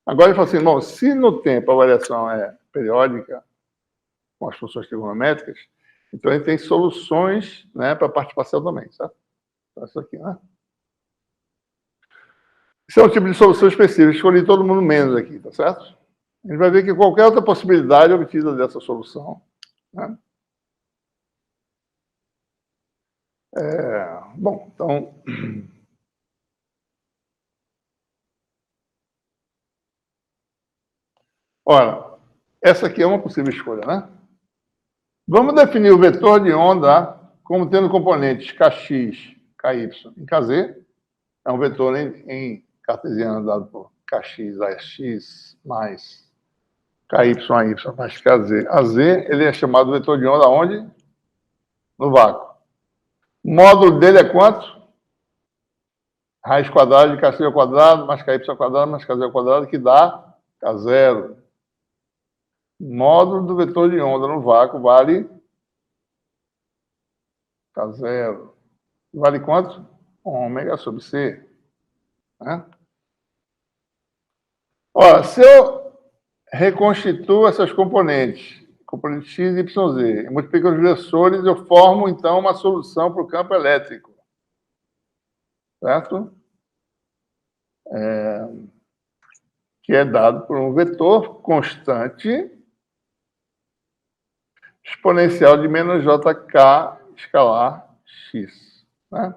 Agora ele fala assim, bom, se no tempo a variação é periódica, com as funções trigonométricas, então ele tem soluções, né, para a parte parcial também, certo? Então, isso aqui, né? Isso é um tipo de solução específica. Escolhi todo mundo menos aqui, tá certo? A gente vai ver que qualquer outra possibilidade é obtida dessa solução, né? Bom, então... Ora, essa aqui é uma possível escolha, né? Vamos definir o vetor de onda como tendo componentes kx, ky e kz. É um vetor em cartesiano dado por kx, ax, mais ky, ay, mais kz, az. Ele é chamado vetor de onda onde? No vácuo. O módulo dele é quanto? Raiz quadrada de kx ao quadrado, mais ky ao quadrado, mais kz ao quadrado, que dá k0. O módulo do vetor de onda no vácuo vale k0. Vale quanto? Ômega sobre C. Né? Ora, se eu reconstituo essas componentes, componente x, y, z, e multiplico os versores, eu formo, então, uma solução para o campo elétrico. Certo? Que é dado por um vetor constante exponencial de menos jk escalar x. Né?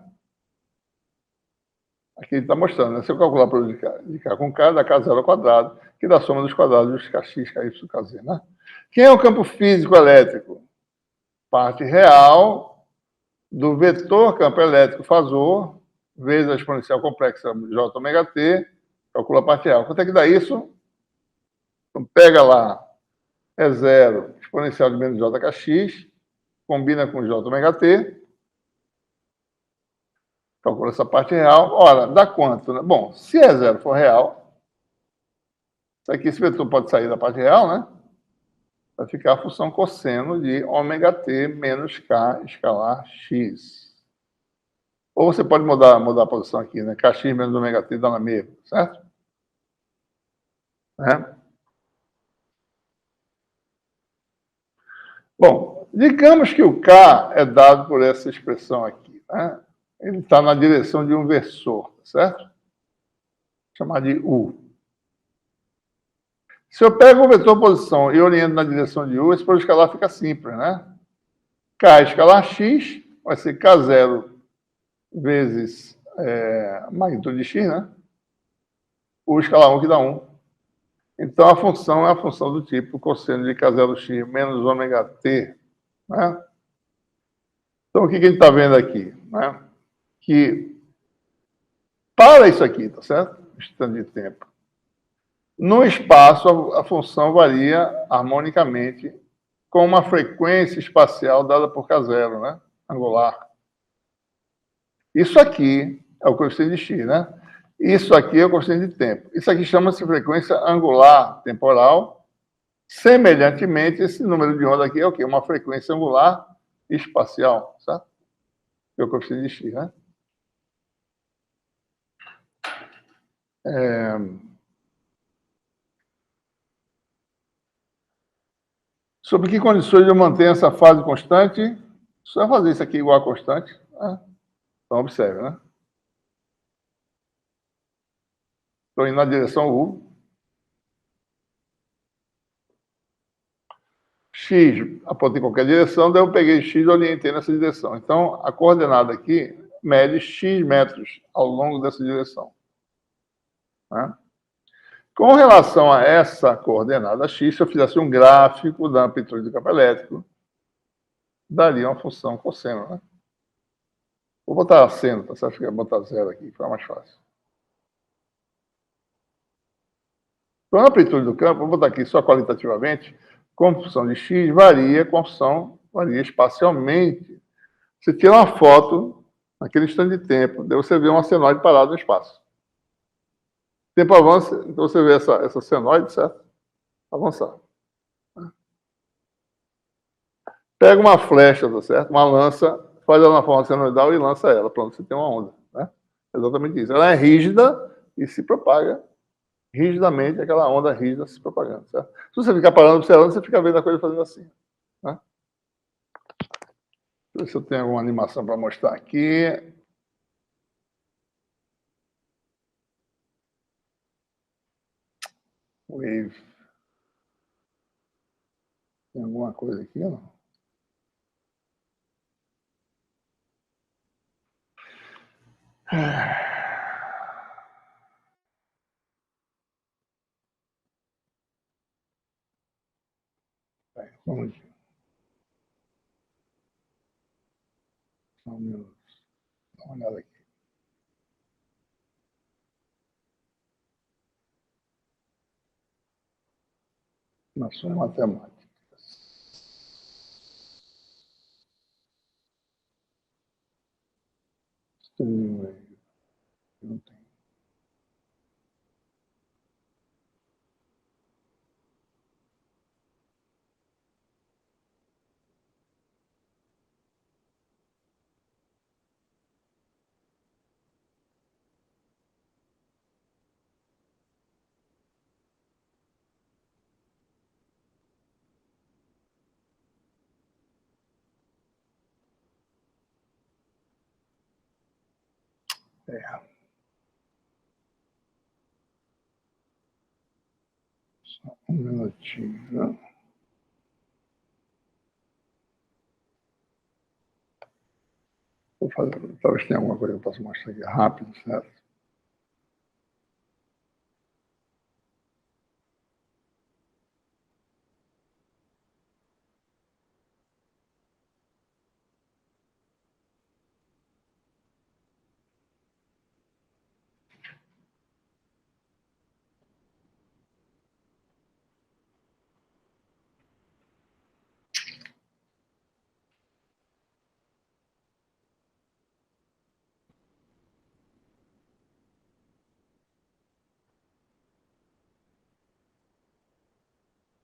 Aqui ele está mostrando, né? Se eu calcular o produto de K com K, dá K0 ao quadrado, que dá a soma dos quadrados dos Kx, Ky, Kz. Né? Quem é o campo físico elétrico? Parte real do vetor campo elétrico fasor, vezes a exponencial complexa J ômega T, calcula a parte real. Quanto é que dá isso? Então, pega lá, é zero, exponencial de menos jkx, combina com J ômega T, calcula essa parte real. Ora, dá quanto? Né? Bom, se é zero for real, isso aqui, esse vetor pode sair da parte real, né? Vai ficar a função cosseno de ômega t menos k escalar x. Ou você pode mudar a posição aqui, né? Kx menos ômega t dá na mesma, certo? Né? Bom, digamos que o k é dado por essa expressão aqui, né? Ele está na direção de um versor, certo? Vou chamar de u. Se eu pego o vetor posição e oriento na direção de u, esse produto escalar fica simples, né? K escalar x vai ser K0 vezes magnitude de x, né? U escalar 1 que dá 1. Então, a função é a função do tipo cosseno de K0x menos ômega t, né? Então, o que a gente está vendo aqui? Né? Que para isso aqui, tá certo? Instante de tempo. No espaço, a função varia harmonicamente com uma frequência espacial dada por K0, né? Angular. Isso aqui é o coeficiente de x, né? Isso aqui é o coeficiente de tempo. Isso aqui chama-se frequência angular temporal. Semelhantemente, esse número de onda aqui é o quê? Uma frequência angular espacial, certo? É o coeficiente de x, né? Sob que condições eu mantenho essa fase constante? Só fazer isso aqui igual a constante. Né? Então, observe, né? Estou indo na direção U. X aponta em qualquer direção, daí eu peguei X e orientei nessa direção. Então, a coordenada aqui mede X metros ao longo dessa direção. Né? Com relação a essa coordenada X, se eu fizesse um gráfico da amplitude do campo elétrico, daria uma função cosseno. Né? Vou botar seno, tá certo? Vou botar zero aqui, fica mais fácil. Então, a amplitude do campo, vou botar aqui só qualitativamente, como função de x, varia com a função, varia espacialmente. Você tira uma foto, naquele instante de tempo, daí você vê uma senoide parada no espaço. O tempo avança, então você vê essa senoide, certo? Avançar. Pega uma flecha, tá certo? Uma lança, faz ela na forma senoidal e lança ela. Pronto, você tem uma onda. Né? Exatamente isso. Ela é rígida e se propaga rigidamente aquela onda rígida se propagando, certo? Se você ficar parando observando, você fica vendo a coisa fazendo assim, né? Deixa eu ver se eu tenho alguma animação para mostrar aqui. Wave. Tem alguma coisa aqui, não? Vamos aqui. Só um minuto. Dá uma olhada aqui. Na sua matemática. Não tem. É. Só um minutinho. Vou fazer, talvez tenha alguma coisa que eu possa mostrar aqui rápido, certo?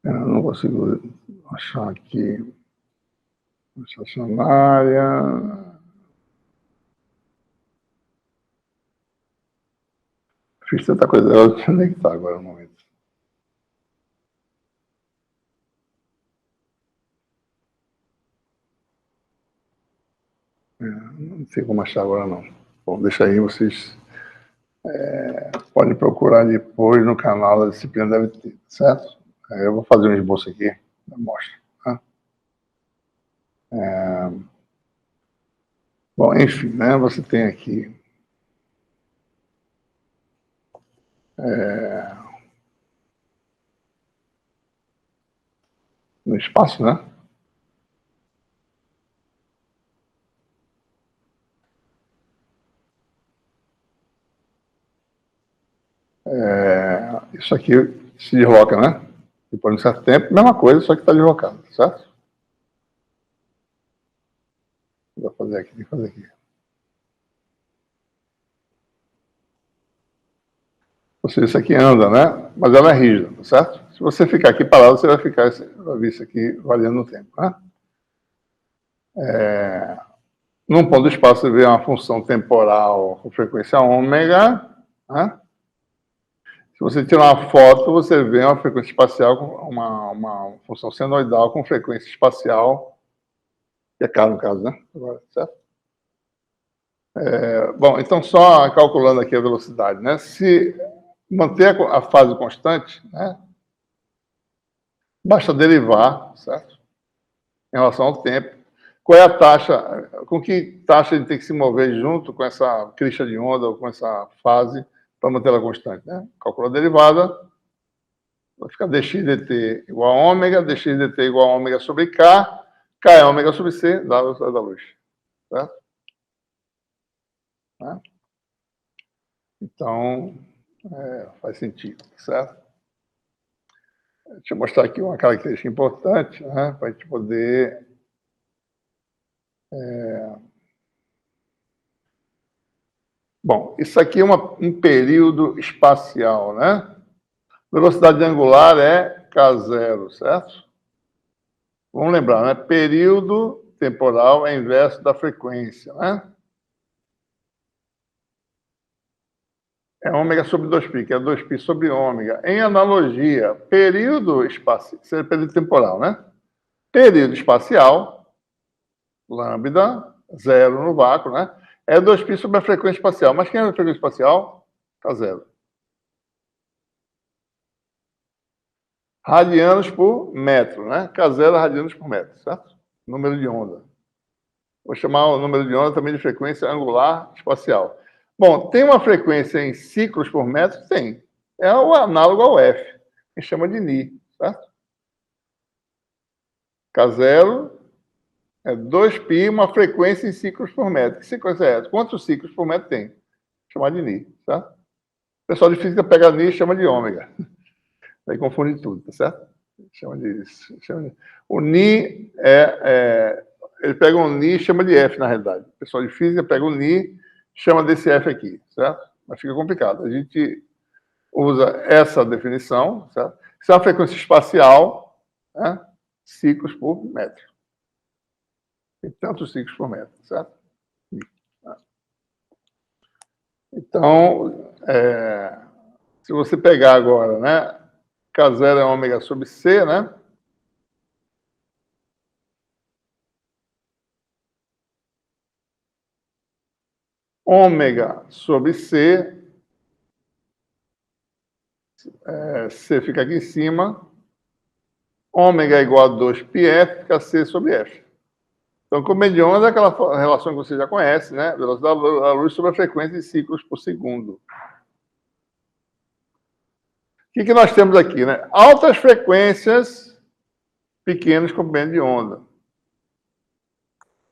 Eu não consigo achar aqui. Estacionária. Fiz tanta coisa, eu tinha nem que estar agora no momento. Não sei como achar agora, não. Bom, deixa aí, vocês podem procurar depois no canal da disciplina, deve ter, certo? Eu vou fazer um esboço aqui, eu mostro. Tá? Bom, enfim, né, você tem aqui no espaço, né? Isso aqui se desloca, né? Depois de um certo tempo, mesma coisa, só que está deslocado, certo? Vou fazer aqui, tem que fazer aqui. Ou seja, isso aqui anda, né? Mas ela é rígida, tá certo? Se você ficar aqui parado, você vai ver isso aqui variando no tempo, né? Num ponto do espaço, você vê uma função temporal com frequência ômega, né? Se você tirar uma foto, você vê uma frequência espacial, uma função senoidal com frequência espacial, que é K no caso, né? Agora, certo? Bom, então só calculando aqui a velocidade, né? Se manter a fase constante, né? Basta derivar, certo? Em relação ao tempo. Qual é a taxa, com que taxa ele tem que se mover junto com essa crista de onda ou com essa fase para mantê-la constante, né? Calcula a derivada, vai ficar dx dt igual a ômega, dx dt igual a ômega sobre k, k é ômega sobre c, dá a velocidade da luz, certo? Né? Então, faz sentido, certo? Deixa eu mostrar aqui uma característica importante, né, para a gente poder... Bom, isso aqui é um período espacial, né? Velocidade angular é K0, certo? Vamos lembrar, né? Período temporal é inverso da frequência, né? É ômega sobre 2π, que é 2π sobre ômega. Em analogia, período espacial, seria período temporal, né? Período espacial, lambda, zero no vácuo, né? É 2π sobre a frequência espacial. Mas quem é a frequência espacial? Está zero. Radianos por metro, né? K0 radianos por metro, certo? Número de onda. Vou chamar o número de onda também de frequência angular espacial. Bom, tem uma frequência em ciclos por metro? Tem. É o análogo ao F, que chama de Ni, certo? K0 é 2π, uma frequência em ciclos por metro. Que sequência é essa? Quantos ciclos por metro tem? Chamar de Ni, certo? O pessoal de física pega Ni e chama de ômega. Aí confunde tudo, tá certo? Chama de... O Ni ele pega um Ni e chama de F, na realidade. O pessoal de física pega o Ni, chama desse F aqui, certo? Mas fica complicado. A gente usa essa definição, certo? Isso é uma frequência espacial, né? Ciclos por metro. Tem tantos ciclos por metro, certo? Então, se você pegar agora, né? K0 é ômega sobre C, né? Ômega sobre C, C fica aqui em cima, ômega é igual a 2πf, fica C sobre F. Então, comendo de onda é aquela relação que você já conhece, né? Velocidade da luz sobre a frequência de ciclos por segundo. O que nós temos aqui, né? Altas frequências, pequenos comprimentos de onda.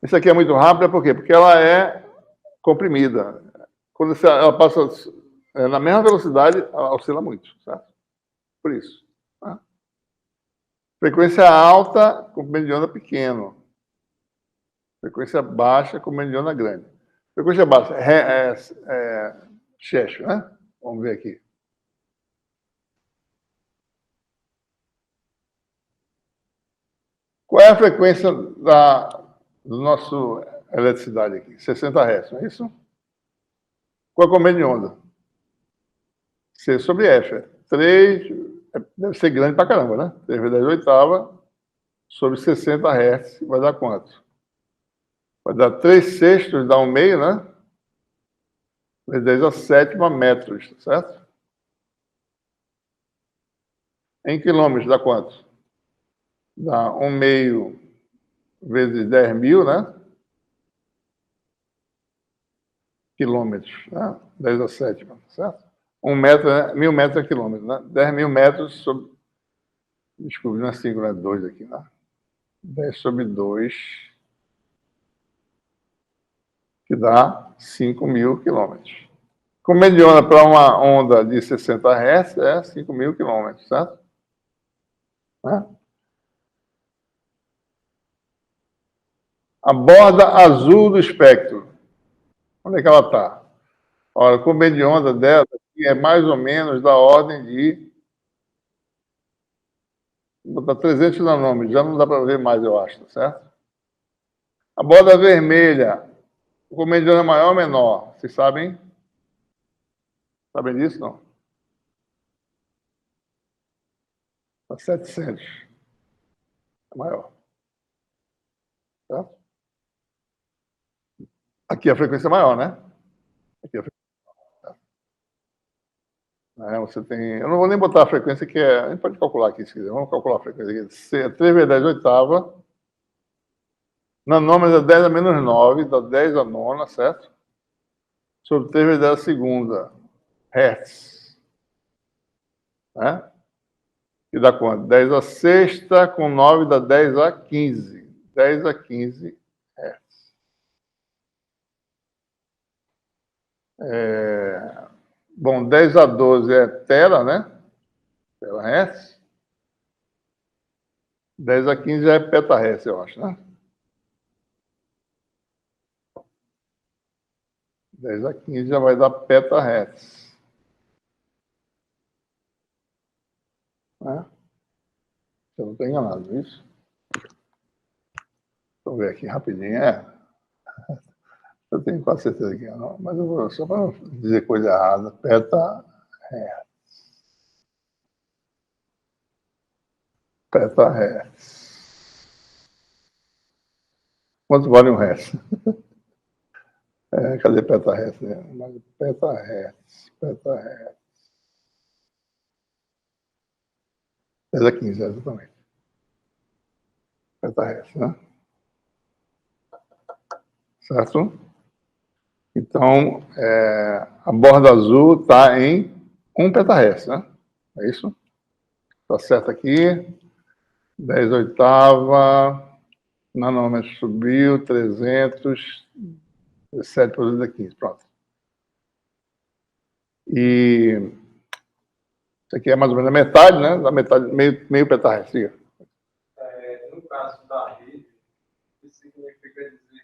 Isso aqui é muito rápido, por quê? Porque ela é comprimida. Quando ela passa na mesma velocidade, ela oscila muito, certo? Por isso. Tá? Frequência alta, comprimento de onda pequeno. Frequência baixa, comprimento de onda grande. Frequência baixa, Checho, né? Vamos ver aqui. Qual é a frequência do nosso eletricidade aqui? 60 Hz, não é isso? Qual é o comprimento de onda? C sobre F. 3, deve ser grande pra caramba, né? 3 vezes 10 oitava sobre 60 Hz vai dar quanto? Vai dar 3 sextos, dá 1 meio, né? Vezes 10 a sétima metros, certo? Em quilômetros dá quanto? Dá 1 meio vezes 10 mil, né? Quilômetros, né? 10 a sétima, certo? 1 metro, né? 1000 metros é quilômetro, né? 10 mil metros sobre... Desculpe, não é 5, não é 2 aqui, né? 10 sobre 2, que dá 5.000 quilômetros. Com mediana para uma onda de 60 Hz é 5.000 quilômetros, certo? Né? A borda azul do espectro, onde é que ela está? Olha, com de onda dela aqui é mais ou menos da ordem de... Vou botar 300 nanômetros, já não dá para ver mais, eu acho, certo? A borda vermelha, o comediano é maior ou menor? Vocês sabem? Sabem disso, não? Está 700. É maior. Certo? Aqui a frequência é maior, né? Aqui a frequência é maior. Você tem... Eu não vou nem botar a frequência que é... A gente pode calcular aqui, se quiser. Vamos calcular a frequência aqui. 3 vezes 10 oitava. Nanômetro é 10 a menos 9, dá 10 a nona, certo? Sobre 3 vezes 10 a segunda. Hertz. Né? Que dá quanto? 10 a sexta com 9 dá 10 a 15. 10 a 15 Hertz. Bom, 10 a 12 é tera, né? Terahertz. 10 a 15 é petahertz, eu acho, né? 10 a 15 já vai dar petahertz. Né? Eu não estou enganado, é isso? Vamos ver aqui rapidinho. Eu tenho quase certeza que não, mas eu vou, só para não dizer coisa errada, petahertz. Petahertz. Quanto vale um hertz? Cadê petahertz? Mas petahertz. 10 a 15, exatamente. Petahertz, né? Certo? Então, a borda azul está em 1 petahertz, né? É isso? Está certo aqui. 10 oitava, nanômetro subiu, 300, 17 por 10 a 15, pronto. E isso aqui é mais ou menos a metade, né? Da metade, meio petahertz. No caso da rede, isso significa dizer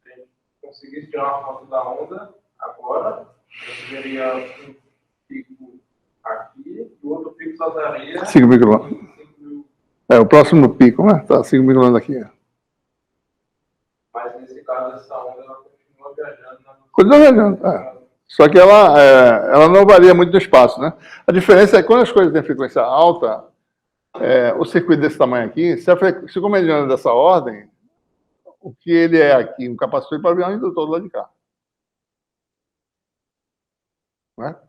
que a gente conseguisse tirar uma foto da onda agora, eu teria um pico aqui, e o outro pico só daria 5 micrômetros. O próximo pico, né? Está 5 micrômetros aqui. Mas nesse caso, essa onda ela continua viajando. Continua viajando, Só que ela não varia muito no espaço, né? A diferença é que quando as coisas têm frequência alta, o circuito desse tamanho aqui, se o comediante é dessa ordem, o que ele é aqui, um capacitor, para virar um indutor do lado de cá. Né?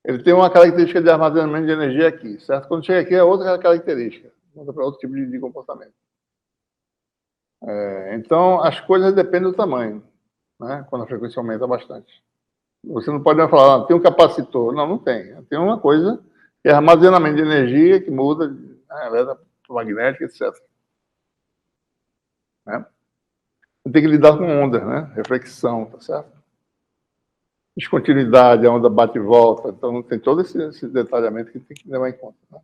Ele tem uma característica de armazenamento de energia aqui, certo? Quando chega aqui é outra característica, para outro tipo de comportamento. Então, as coisas dependem do tamanho, né? Quando a frequência aumenta bastante. Você não pode falar, tem um capacitor. Não, não tem. Tem uma coisa que é armazenamento de energia, que muda, eletromagnética, etc. Né? Tem que lidar com ondas, né? Reflexão, tá certo? Descontinuidade, a onda bate e volta. Então, tem todo esse detalhamento que tem que levar em conta. Né?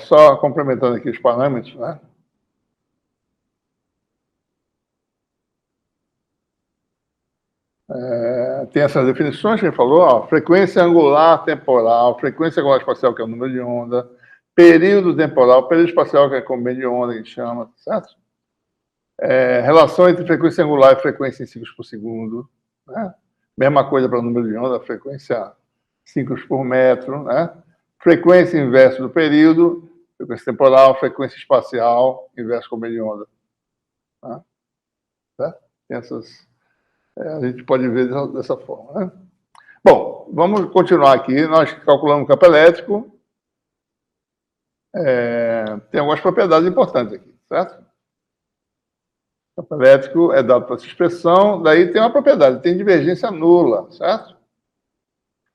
Só complementando aqui os parâmetros, né? Tem essas definições que a gente falou, ó, frequência angular temporal, frequência angular espacial, que é o número de onda, período temporal, período espacial, que é como bem de onda, que a gente chama, certo? Relação entre frequência angular e frequência em ciclos por segundo, né? Mesma coisa para o número de onda, frequência ciclos por metro, né? Frequência inversa do período, frequência temporal, frequência espacial, inverso como bem de onda. Né? Certo? Tem essas... a gente pode ver dessa forma, né? Bom, vamos continuar aqui. Nós calculamos o campo elétrico. Tem algumas propriedades importantes aqui, certo? O campo elétrico é dado por essa expressão. Daí tem uma propriedade, tem divergência nula, certo?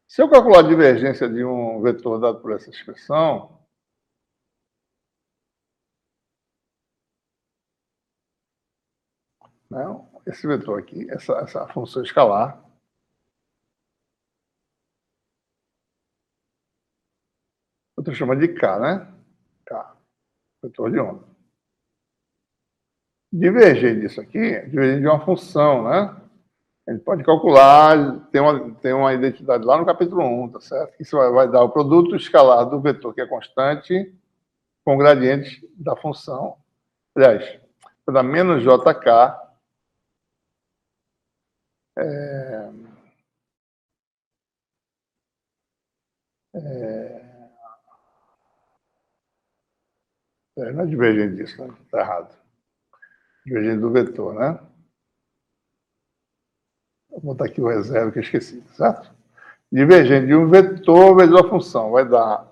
Se eu calcular a divergência de um vetor dado por essa expressão, né, esse vetor aqui, essa função escalar, eu estou chamando de K, né? K, vetor de onda. Divergente disso aqui, divergente de uma função, né? A gente pode calcular, tem uma identidade lá no capítulo 1, tá certo? Isso vai dar o produto escalar do vetor, que é constante, com o gradiente da função. Aliás, vai dar menos JK não é divergente disso, né? Está errado. Divergente do vetor, né? Vou botar aqui o reserva que eu esqueci, certo? Divergente de um vetor vezes a função. Vai dar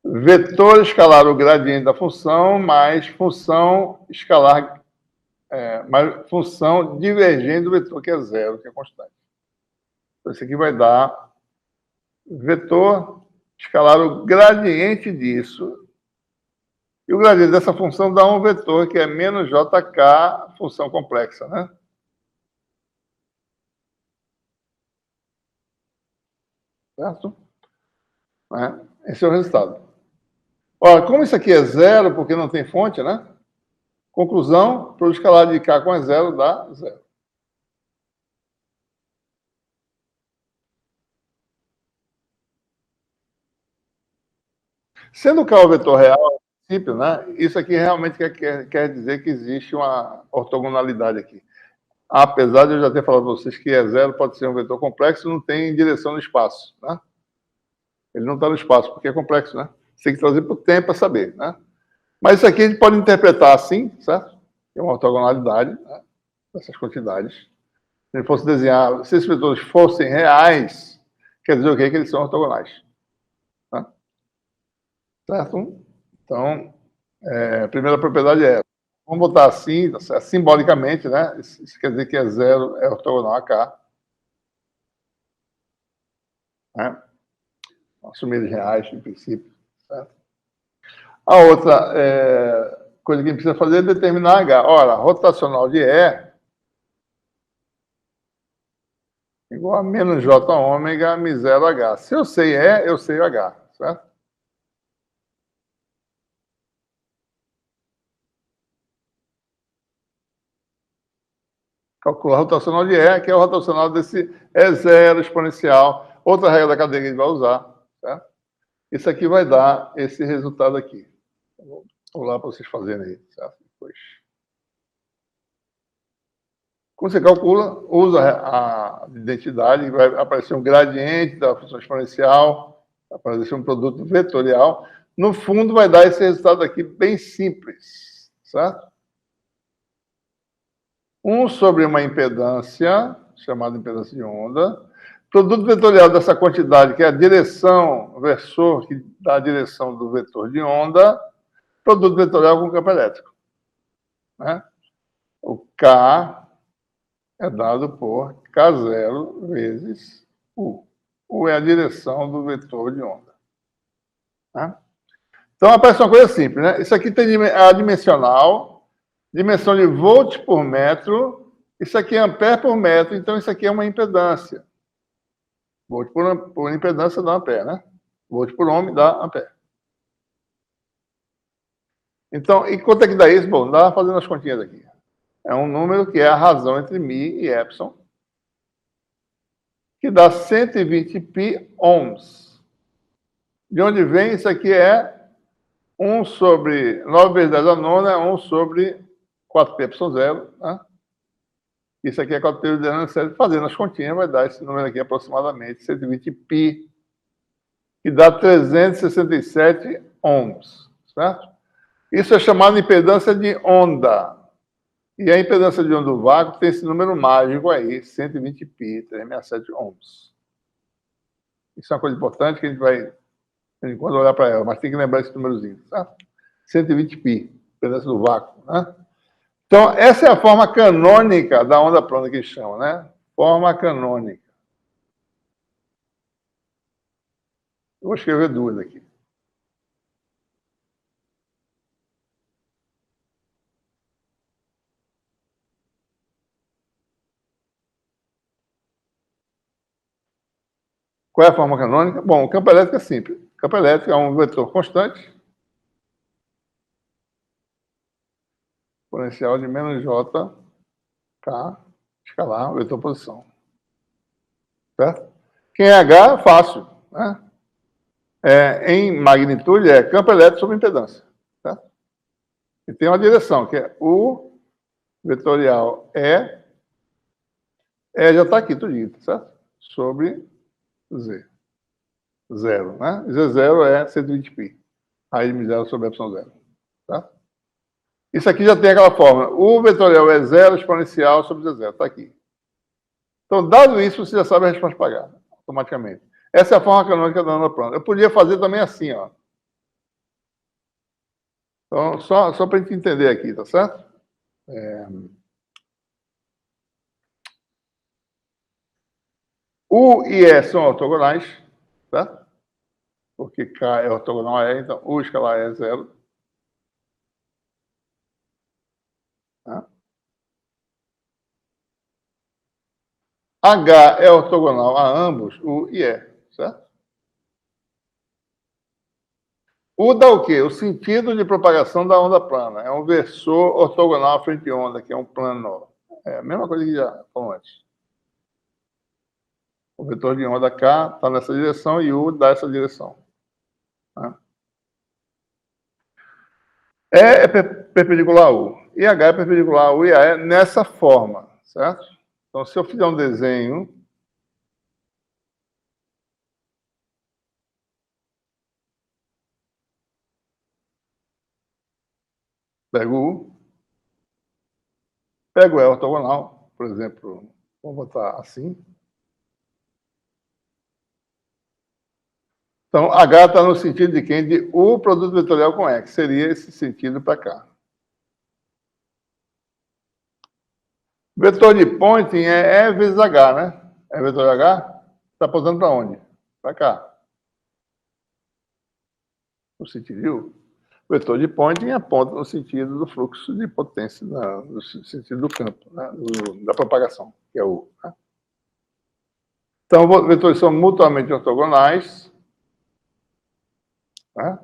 vetor escalar o gradiente da função mais função escalar, mais função divergente do vetor, que é zero, que é constante. Então, isso aqui vai dar vetor escalar o gradiente disso. E o gradiente dessa função dá um vetor que é menos JK, função complexa, né? Certo? Esse é o resultado. Ora, como isso aqui é zero, porque não tem fonte, né? Conclusão, para o escalar de K com zero dá zero. Sendo K o vetor real, princípio, né? Isso aqui realmente quer dizer que existe uma ortogonalidade aqui. Apesar de eu já ter falado para vocês que E0 pode ser um vetor complexo, não tem direção no espaço, né? Ele não está no espaço, porque é complexo, né? Você tem que trazer para o tempo para saber, né? Mas isso aqui a gente pode interpretar assim, certo? É uma ortogonalidade, né? Dessas quantidades. Se ele fosse desenhar, se esses vetores fossem reais, quer dizer o quê? Que eles são ortogonais. Tá? Certo? Então, a primeira propriedade é essa. Vamos botar assim, simbolicamente, né? Isso quer dizer que E0 é ortogonal a K. Né? Assumir eles reais, em princípio. Certo? A outra coisa que a gente precisa fazer é determinar H. Ora, rotacional de E igual a menos J ômega mi 0H. Se eu sei E, eu sei o H, certo? Calcular a rotacional de E, que é o rotacional desse E0 exponencial. Outra regra da cadeia que a gente vai usar, certo? Isso aqui vai dar esse resultado aqui. Vou lá para vocês fazerem aí, certo? Depois. Quando você calcula, usa a identidade, vai aparecer um gradiente da função exponencial, vai aparecer um produto vetorial. No fundo, vai dar esse resultado aqui bem simples, certo? 1 sobre uma impedância, chamada impedância de onda, produto vetorial dessa quantidade, que é a direção, o versor que dá a direção do vetor de onda, produto vetorial com campo elétrico. Né? O K é dado por K0 vezes U. U é a direção do vetor de onda. Né? Então, aparece uma coisa simples. Né? Isso aqui tem a dimensional, dimensão de volts por metro, isso aqui é ampere por metro, então isso aqui é uma impedância. Volt por impedância dá ampere, né? Volt por ohm dá ampere. Então, e quanto é que dá isso? Bom, dá fazendo as continhas aqui. É um número que é a razão entre μ e epsilon, que dá 120 pi ohms. De onde vem isso aqui é 1 sobre 9 vezes 10 a nona, é 1 sobre 4 pi epsilon zero, né? Isso aqui é 4 pi vezes 10 a nona, 7. Fazendo as continhas vai dar esse número aqui aproximadamente 120 pi, que dá 367 ohms, certo? Isso é chamado de impedância de onda. E a impedância de onda do vácuo tem esse número mágico aí, 120 pi, 367 ohms. Isso é uma coisa importante que a gente vai, quando olhar para ela, mas tem que lembrar esse númerozinho, tá? 120 pi, impedância do vácuo, né? Então, essa é a forma canônica da onda plana que chama, né? Forma canônica. Eu vou escrever duas aqui. Qual é a forma canônica? Bom, o campo elétrico é simples. O campo elétrico é um vetor constante, exponencial de menos J, K, escalar, vetor posição. Certo? Quem é H é fácil. Né? Em magnitude é campo elétrico sobre impedância. Certo? E tem uma direção, que é U vetorial já está aqui, tudo dito, certo? Sobre Z. Zero, né? Z0 é 120 π. Raiz de zero sobre epsilon zero. Tá? Isso aqui já tem aquela fórmula. U vetorial é zero exponencial sobre Z0. Está aqui. Então, dado isso, você já sabe a resposta para H, automaticamente. Essa é a forma canônica da onda plana. Eu podia fazer também assim, ó. Então, só para a gente entender aqui, tá certo? U e E são ortogonais, tá? Porque K é ortogonal a E, então U escalar é zero. Tá? H é ortogonal a ambos, U e E, certo? U dá o quê? O sentido de propagação da onda plana. É um versor ortogonal à frente onda, que é um plano. É a mesma coisa que já falamos antes. O vetor de onda K está nessa direção e U dá essa direção. Tá? Perpendicular a U. E H é perpendicular a U e A é nessa forma, certo? Então, se eu fizer um desenho, pego U, pego E ortogonal, por exemplo, vou botar assim. Então, H está no sentido de quem? De U produto vetorial com E, que seria esse sentido para cá. Vetor de Poynting é E vezes H, né? É vetor de H? Está apontando para onde? Para cá. No sentido de U. O vetor de Poynting aponta no sentido do fluxo de potência, no sentido do campo, né? Da propagação, que é o U. Né? Então, vetores são mutuamente ortogonais. Né?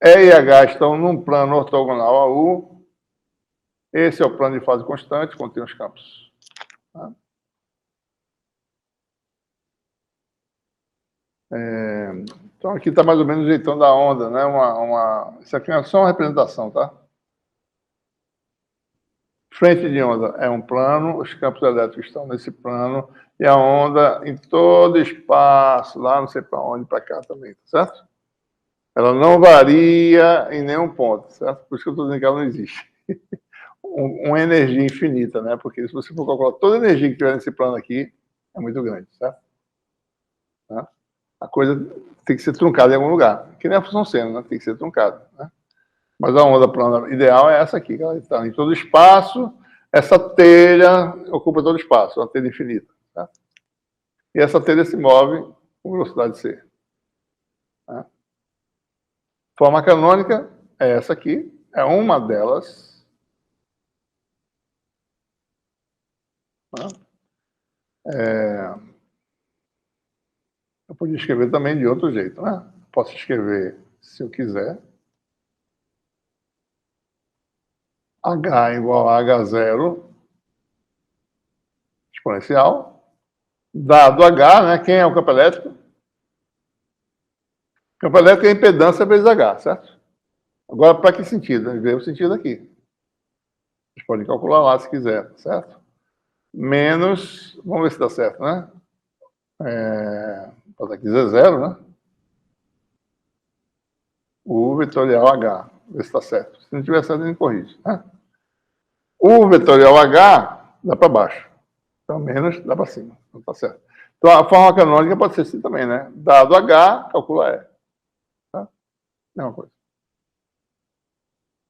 E e H estão num plano ortogonal a U. Esse é o plano de fase constante, contém os campos. Tá? Então, aqui está mais ou menos o jeitão da onda, né? Isso aqui é só uma representação, tá? Frente de onda é um plano, os campos elétricos estão nesse plano, e a onda em todo espaço, lá não sei para onde, para cá também, certo? Ela não varia em nenhum ponto, certo? Por isso que eu estou dizendo que ela não existe. Uma energia infinita, né? Porque se você for calcular toda a energia que tiver nesse plano aqui, é muito grande, certo? Tá? A coisa tem que ser truncada em algum lugar. Que nem a função seno, né? Tem que ser truncada, né? Mas a onda plana ideal é essa aqui, que ela está em todo o espaço, essa telha ocupa todo o espaço, uma telha infinita. Tá? E essa telha se move com velocidade c. Tá? Forma canônica é essa aqui, é uma delas. Tá? Eu podia escrever também de outro jeito, né? Posso escrever, se eu quiser, H igual a H0 exponencial, dado H, né? Quem é o campo elétrico? O campo elétrico é a impedância vezes H, certo? Agora, para que sentido? Vê o sentido aqui. Vocês podem calcular lá se quiser, certo? Menos, vamos ver se dá certo, né? Bota aqui Z0, né? U vetorial H. Ver se está certo. Se não tiver certo, a gente corrige. Né? U vetorial H dá para baixo. Então, menos dá para cima. Não está certo. Então, a forma canônica pode ser assim também, né? Dado H, calcula E. Tá? Mesma coisa.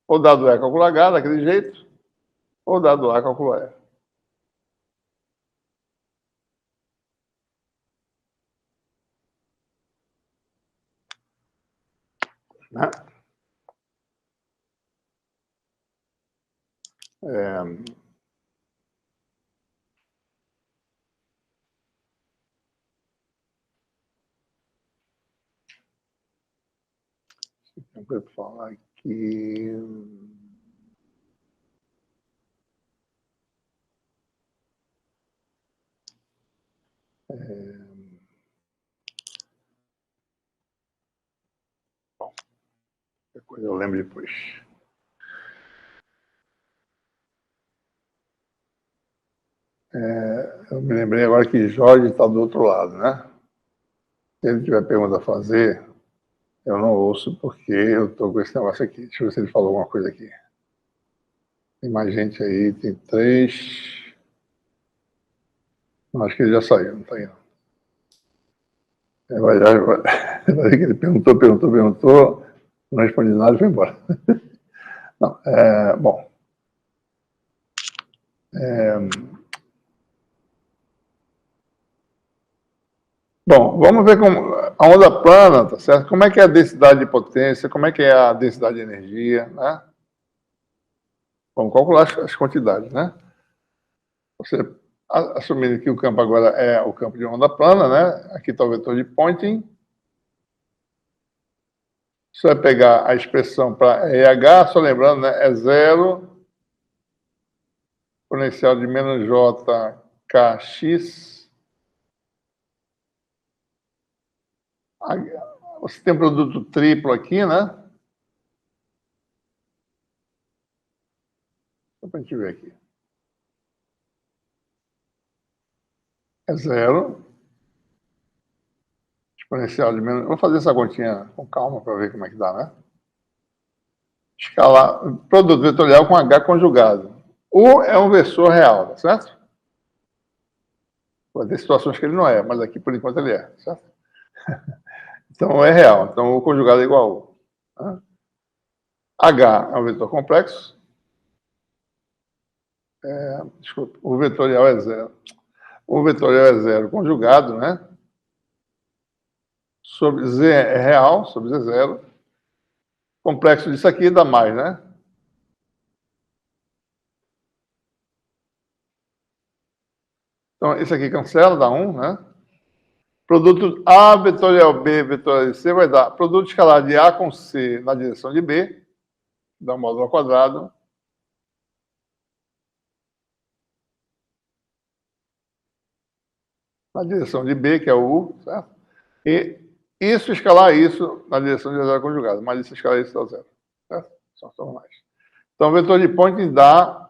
Ou dado E, calcula H, daquele jeito. Ou dado A, calcula E. Né? Tem coisa para falar aqui. Bom, qualquer coisa eu lembro depois. Eu me lembrei agora que Jorge está do outro lado, né? Se ele tiver pergunta a fazer, eu não ouço porque eu estou com esse negócio aqui. Deixa eu ver se ele falou alguma coisa aqui. Tem mais gente aí, tem 3. Não, acho que ele já saiu, não está aí não. Vai ver que ele perguntou, não respondi nada e foi embora. Não, bom. Bom, vamos ver como a onda plana, tá certo? Como é que é a densidade de potência, como é que é a densidade de energia, né? Vamos calcular as quantidades, né? Você, assumindo que o campo agora é o campo de onda plana, né? Aqui está o vetor de Poynting. Você vai pegar a expressão para EH, só lembrando, né? É 0 exponencial de menos JKX. Você tem um produto triplo aqui, né? Só para a gente ver aqui. É zero. Exponencial de menos... Vou fazer essa continha com calma para ver como é que dá, né? Escalar, produto vetorial com H conjugado. U é um versor real, tá certo? Pode ter situações que ele não é, mas aqui por enquanto ele é, certo? Então é real. Então o conjugado é igual a U. Tá? H é um vetor complexo. Desculpa, o vetorial é zero. O vetorial é zero conjugado, né? Sobre Z é real, sobre Z é zero. Complexo disso aqui dá mais, né? Então, isso aqui cancela, dá 1, né? Produto A vetorial B vetorial C vai dar produto escalar de A com C na direção de B, dá um módulo ao quadrado. Na direção de B, que é o U, certo? E isso escalar isso na direção de zero conjugado, mas isso escalar isso dá zero, certo? São mais. Então, o vetor de Poynting dá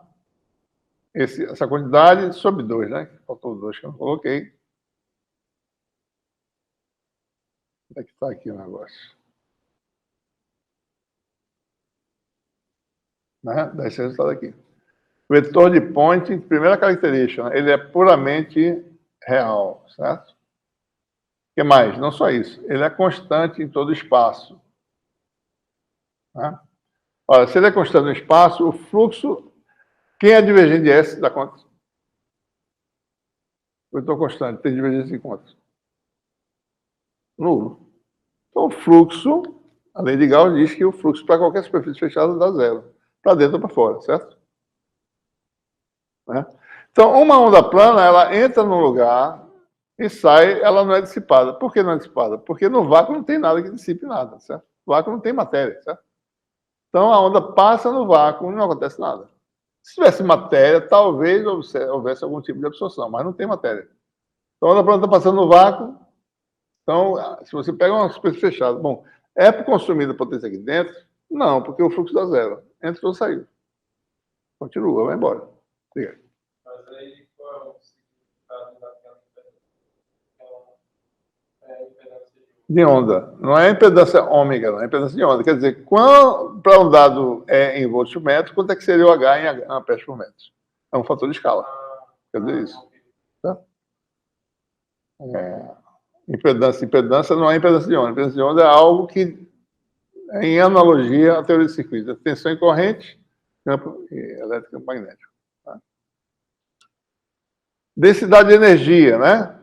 essa quantidade sobre 2, né? Faltou 2 que eu não coloquei. Onde é que está aqui o negócio? Né? Dá esse resultado aqui. O vetor de Poynting, primeira característica, né? Ele é puramente real, certo? O que mais? Não só isso. Ele é constante em todo o espaço. Né? Olha, se ele é constante no espaço, o fluxo... Quem é divergente de S dá conta? O vetor constante tem divergência de quanto? Nulo. Então, o fluxo, a lei de Gauss diz que o fluxo para qualquer superfície fechada dá zero. Para dentro ou para fora, certo? Né? Então, uma onda plana, ela entra num lugar e sai, ela não é dissipada. Por que não é dissipada? Porque no vácuo não tem nada que dissipe nada, certo? No vácuo não tem matéria, certo? Então, a onda passa no vácuo e não acontece nada. Se tivesse matéria, talvez houvesse algum tipo de absorção, mas não tem matéria. Então, a onda plana está passando no vácuo. Então, se você pega uma superfície fechada, bom, é por consumida potência aqui dentro? Não, porque o fluxo dá zero. Entrou ou saiu. Continua, vai embora. Obrigado. Mas aí, qual é o significado daquela impedância de onda? Não é impedância ômega, não é impedância de onda. Quer dizer, para um dado em volts por metro, quanto é que seria o H em amperes por metro? É um fator de escala. Quer dizer isso. Tá? Impedância não é impedância de onda. Impedância de onda é algo que é em analogia à teoria de circuito. Tensão e corrente, campo elétrico e magnético. Tá? Densidade de energia, né?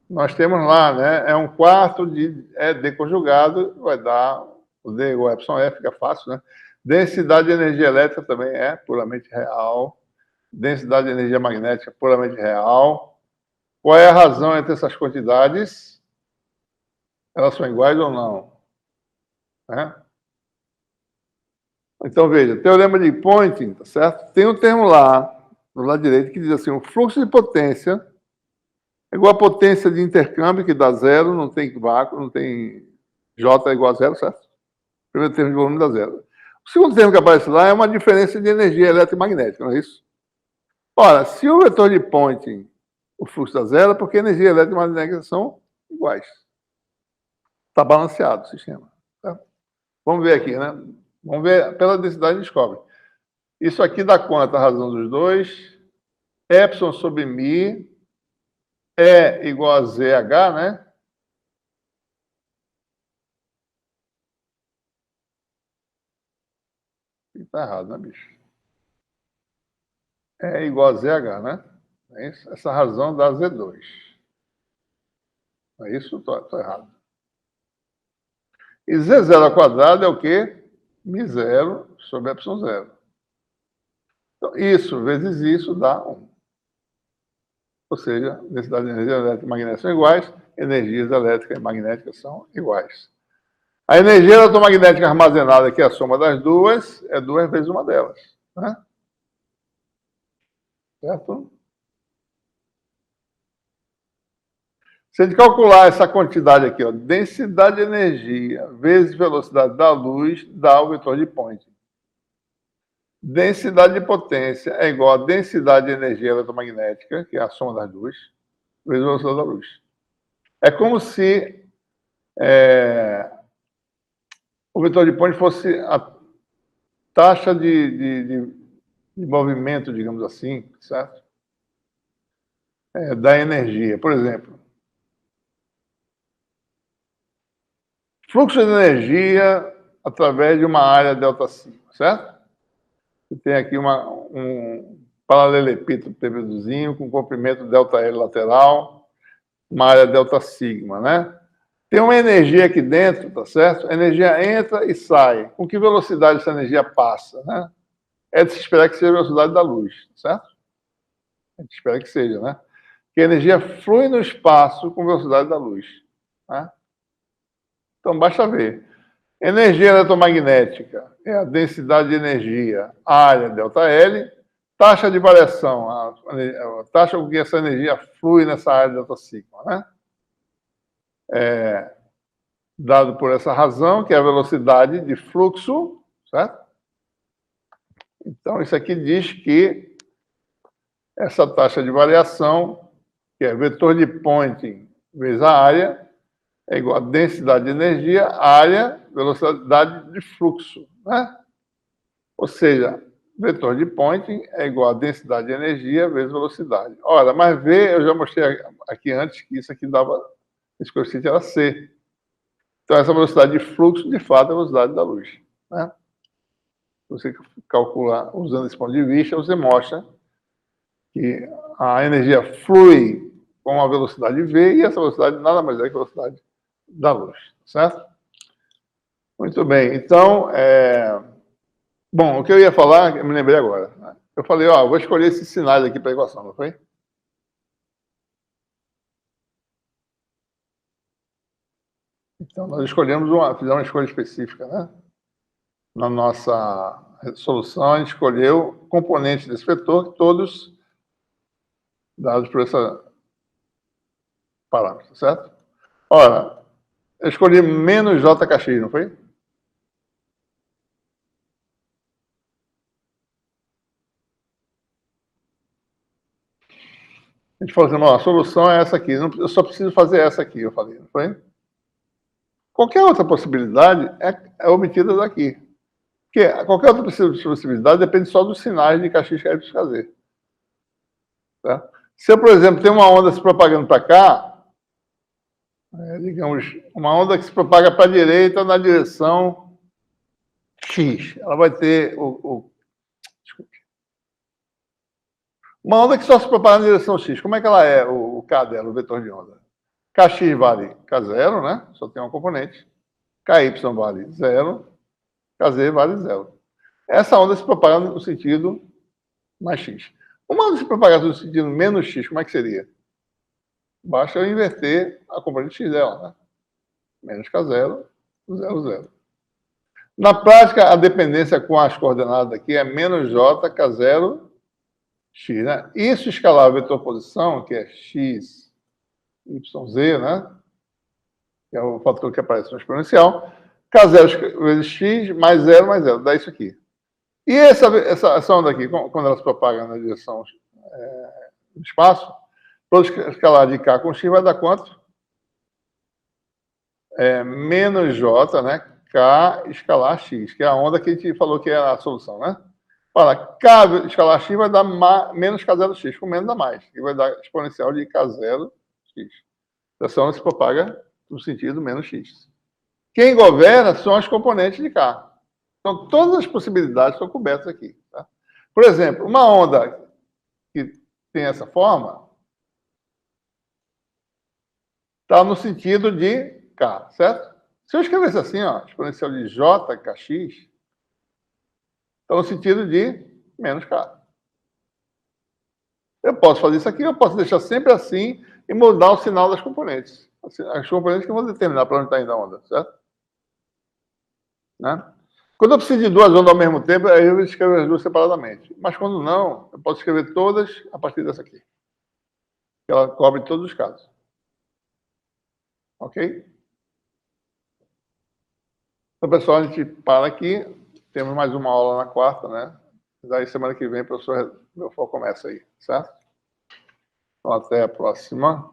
Nós temos lá, né? É um quarto de D conjugado, vai dar o D igual a εF, fica fácil, né? Densidade de energia elétrica também é puramente real. Densidade de energia magnética puramente real. Qual é a razão entre essas quantidades? Elas são iguais ou não? Né? Então, veja, teorema de Poynting, tá certo? Tem um termo lá, do lado direito, que diz assim, o fluxo de potência é igual a potência de intercâmbio, que dá zero, não tem vácuo, não tem... J é igual a zero, certo? O primeiro termo de volume dá zero. O segundo termo que aparece lá é uma diferença de energia eletromagnética, não é isso? Ora, se o vetor de Poynting, o fluxo dá zero, porque energia elétrica e magnética são iguais. Está balanceado o sistema. Tá? Vamos ver aqui, né? Vamos ver pela densidade, descobre. Isso aqui dá quanto a razão dos dois? Epsilon sobre mi é igual a ZH, né? Está errado, né, bicho? É igual a ZH, né? É isso? Essa razão dá Z2. É isso? Estou errado. E Z0 ao quadrado é o quê? Mi0 sobre epsilon 0. Então, isso vezes isso dá 1. Ou seja, densidade de energia elétrica e magnética são iguais, energias elétricas e magnéticas são iguais. A energia eletromagnética armazenada, que é a soma das duas, é 2 vezes uma delas. Né? Certo? Se a gente calcular essa quantidade aqui, ó, densidade de energia vezes velocidade da luz, dá o vetor de Poynting. densidade de potência é igual a densidade de energia eletromagnética, que é a soma das duas, vezes a velocidade da luz. É como se o vetor de Point fosse a taxa de movimento, digamos assim, certo? Da energia. Por exemplo, fluxo de energia através de uma área ΔΣ, certo? Você tem aqui um paralelepípedo PVzinho com comprimento ΔL lateral, uma área ΔΣ, né? Tem uma energia aqui dentro, tá certo? A energia entra e sai. Com que velocidade essa energia passa, né? É de se esperar que seja a velocidade da luz, certo? A gente espera que seja, né? Que a energia flui no espaço com velocidade da luz, né? Então, basta ver. Energia eletromagnética é a densidade de energia, área ΔL, taxa de variação, a taxa com que essa energia flui nessa área ΔΣ, né? Dado por essa razão, que é a velocidade de fluxo, certo? Então, isso aqui diz que essa taxa de variação, que é vetor de Poynting vezes a área, é igual a densidade de energia, área, velocidade de fluxo, né? Ou seja, vetor de Poynting é igual a densidade de energia vezes velocidade. Ora, mas V, eu já mostrei aqui antes que isso aqui dava, esse coeficiente era C. Então, essa velocidade de fluxo, de fato, é a velocidade da luz, né? Você calcular usando esse ponto de vista, você mostra que a energia flui com a velocidade V e essa velocidade nada mais é que a velocidade da luz, certo? Muito bem, então, bom, o que eu ia falar, eu me lembrei agora, né? Eu falei, ó, vou escolher esses sinais aqui para a equação, não foi? Então, nós fizemos uma escolha específica, né? Na nossa solução, a gente escolheu componentes desse vetor, todos dados por essa parâmetro, certo? Ora, eu escolhi menos JKX, não foi? A gente falou assim, ó, a solução é essa aqui, eu só preciso fazer essa aqui, eu falei, não foi? Qualquer outra possibilidade é obtida daqui. Porque qualquer outra possibilidade depende só dos sinais de KX que a gente fazer. Tá? Se eu, por exemplo, tenho uma onda se propagando para cá, digamos, uma onda que se propaga para a direita na direção X, ela vai ter uma onda que só se propaga na direção X, como é que ela é, o K dela, o vetor de onda? Kx vale K0, né? Só tem uma componente. Ky vale 0. Kz vale 0. Essa onda se propaga no sentido mais x. Uma onda se propagar no sentido menos x, como é que seria? Basta eu inverter a componente x dela, né? Menos K0, 0, 0. Na prática, a dependência com as coordenadas aqui é menos j, K0, x, né? Isso escalar a vetor posição, que é x, y, z, né? Que é o fator que aparece no exponencial. K0 vezes x mais 0 mais 0, dá isso aqui. E essa onda aqui, quando ela se propaga na direção do espaço, todo escalar de K com x vai dar quanto? Menos J, né? K escalar x, que é a onda que a gente falou que é a solução, né? Para K escalar x vai dar menos K0x, com menos dá mais, que vai dar exponencial de K0x. Essa onda se propaga no sentido menos x. Quem governa são as componentes de K. Então, todas as possibilidades estão cobertas aqui. Tá? Por exemplo, uma onda que tem essa forma está no sentido de K, certo? Se eu escrevesse assim, ó, exponencial de JKX, está no sentido de menos K. Eu posso fazer isso aqui, eu posso deixar sempre assim e mudar o sinal das componentes. As componentes que vão determinar para onde está indo a onda, certo? Né? Quando eu preciso de duas ondas ao mesmo tempo, aí eu escrevo as duas separadamente. Mas quando não, eu posso escrever todas a partir dessa aqui. Ela cobre todos os casos. Ok? Então, pessoal, a gente para aqui. Temos mais uma aula na quarta, né? Daí, semana que vem, professor, meu foco começa aí, certo? Então, até a próxima.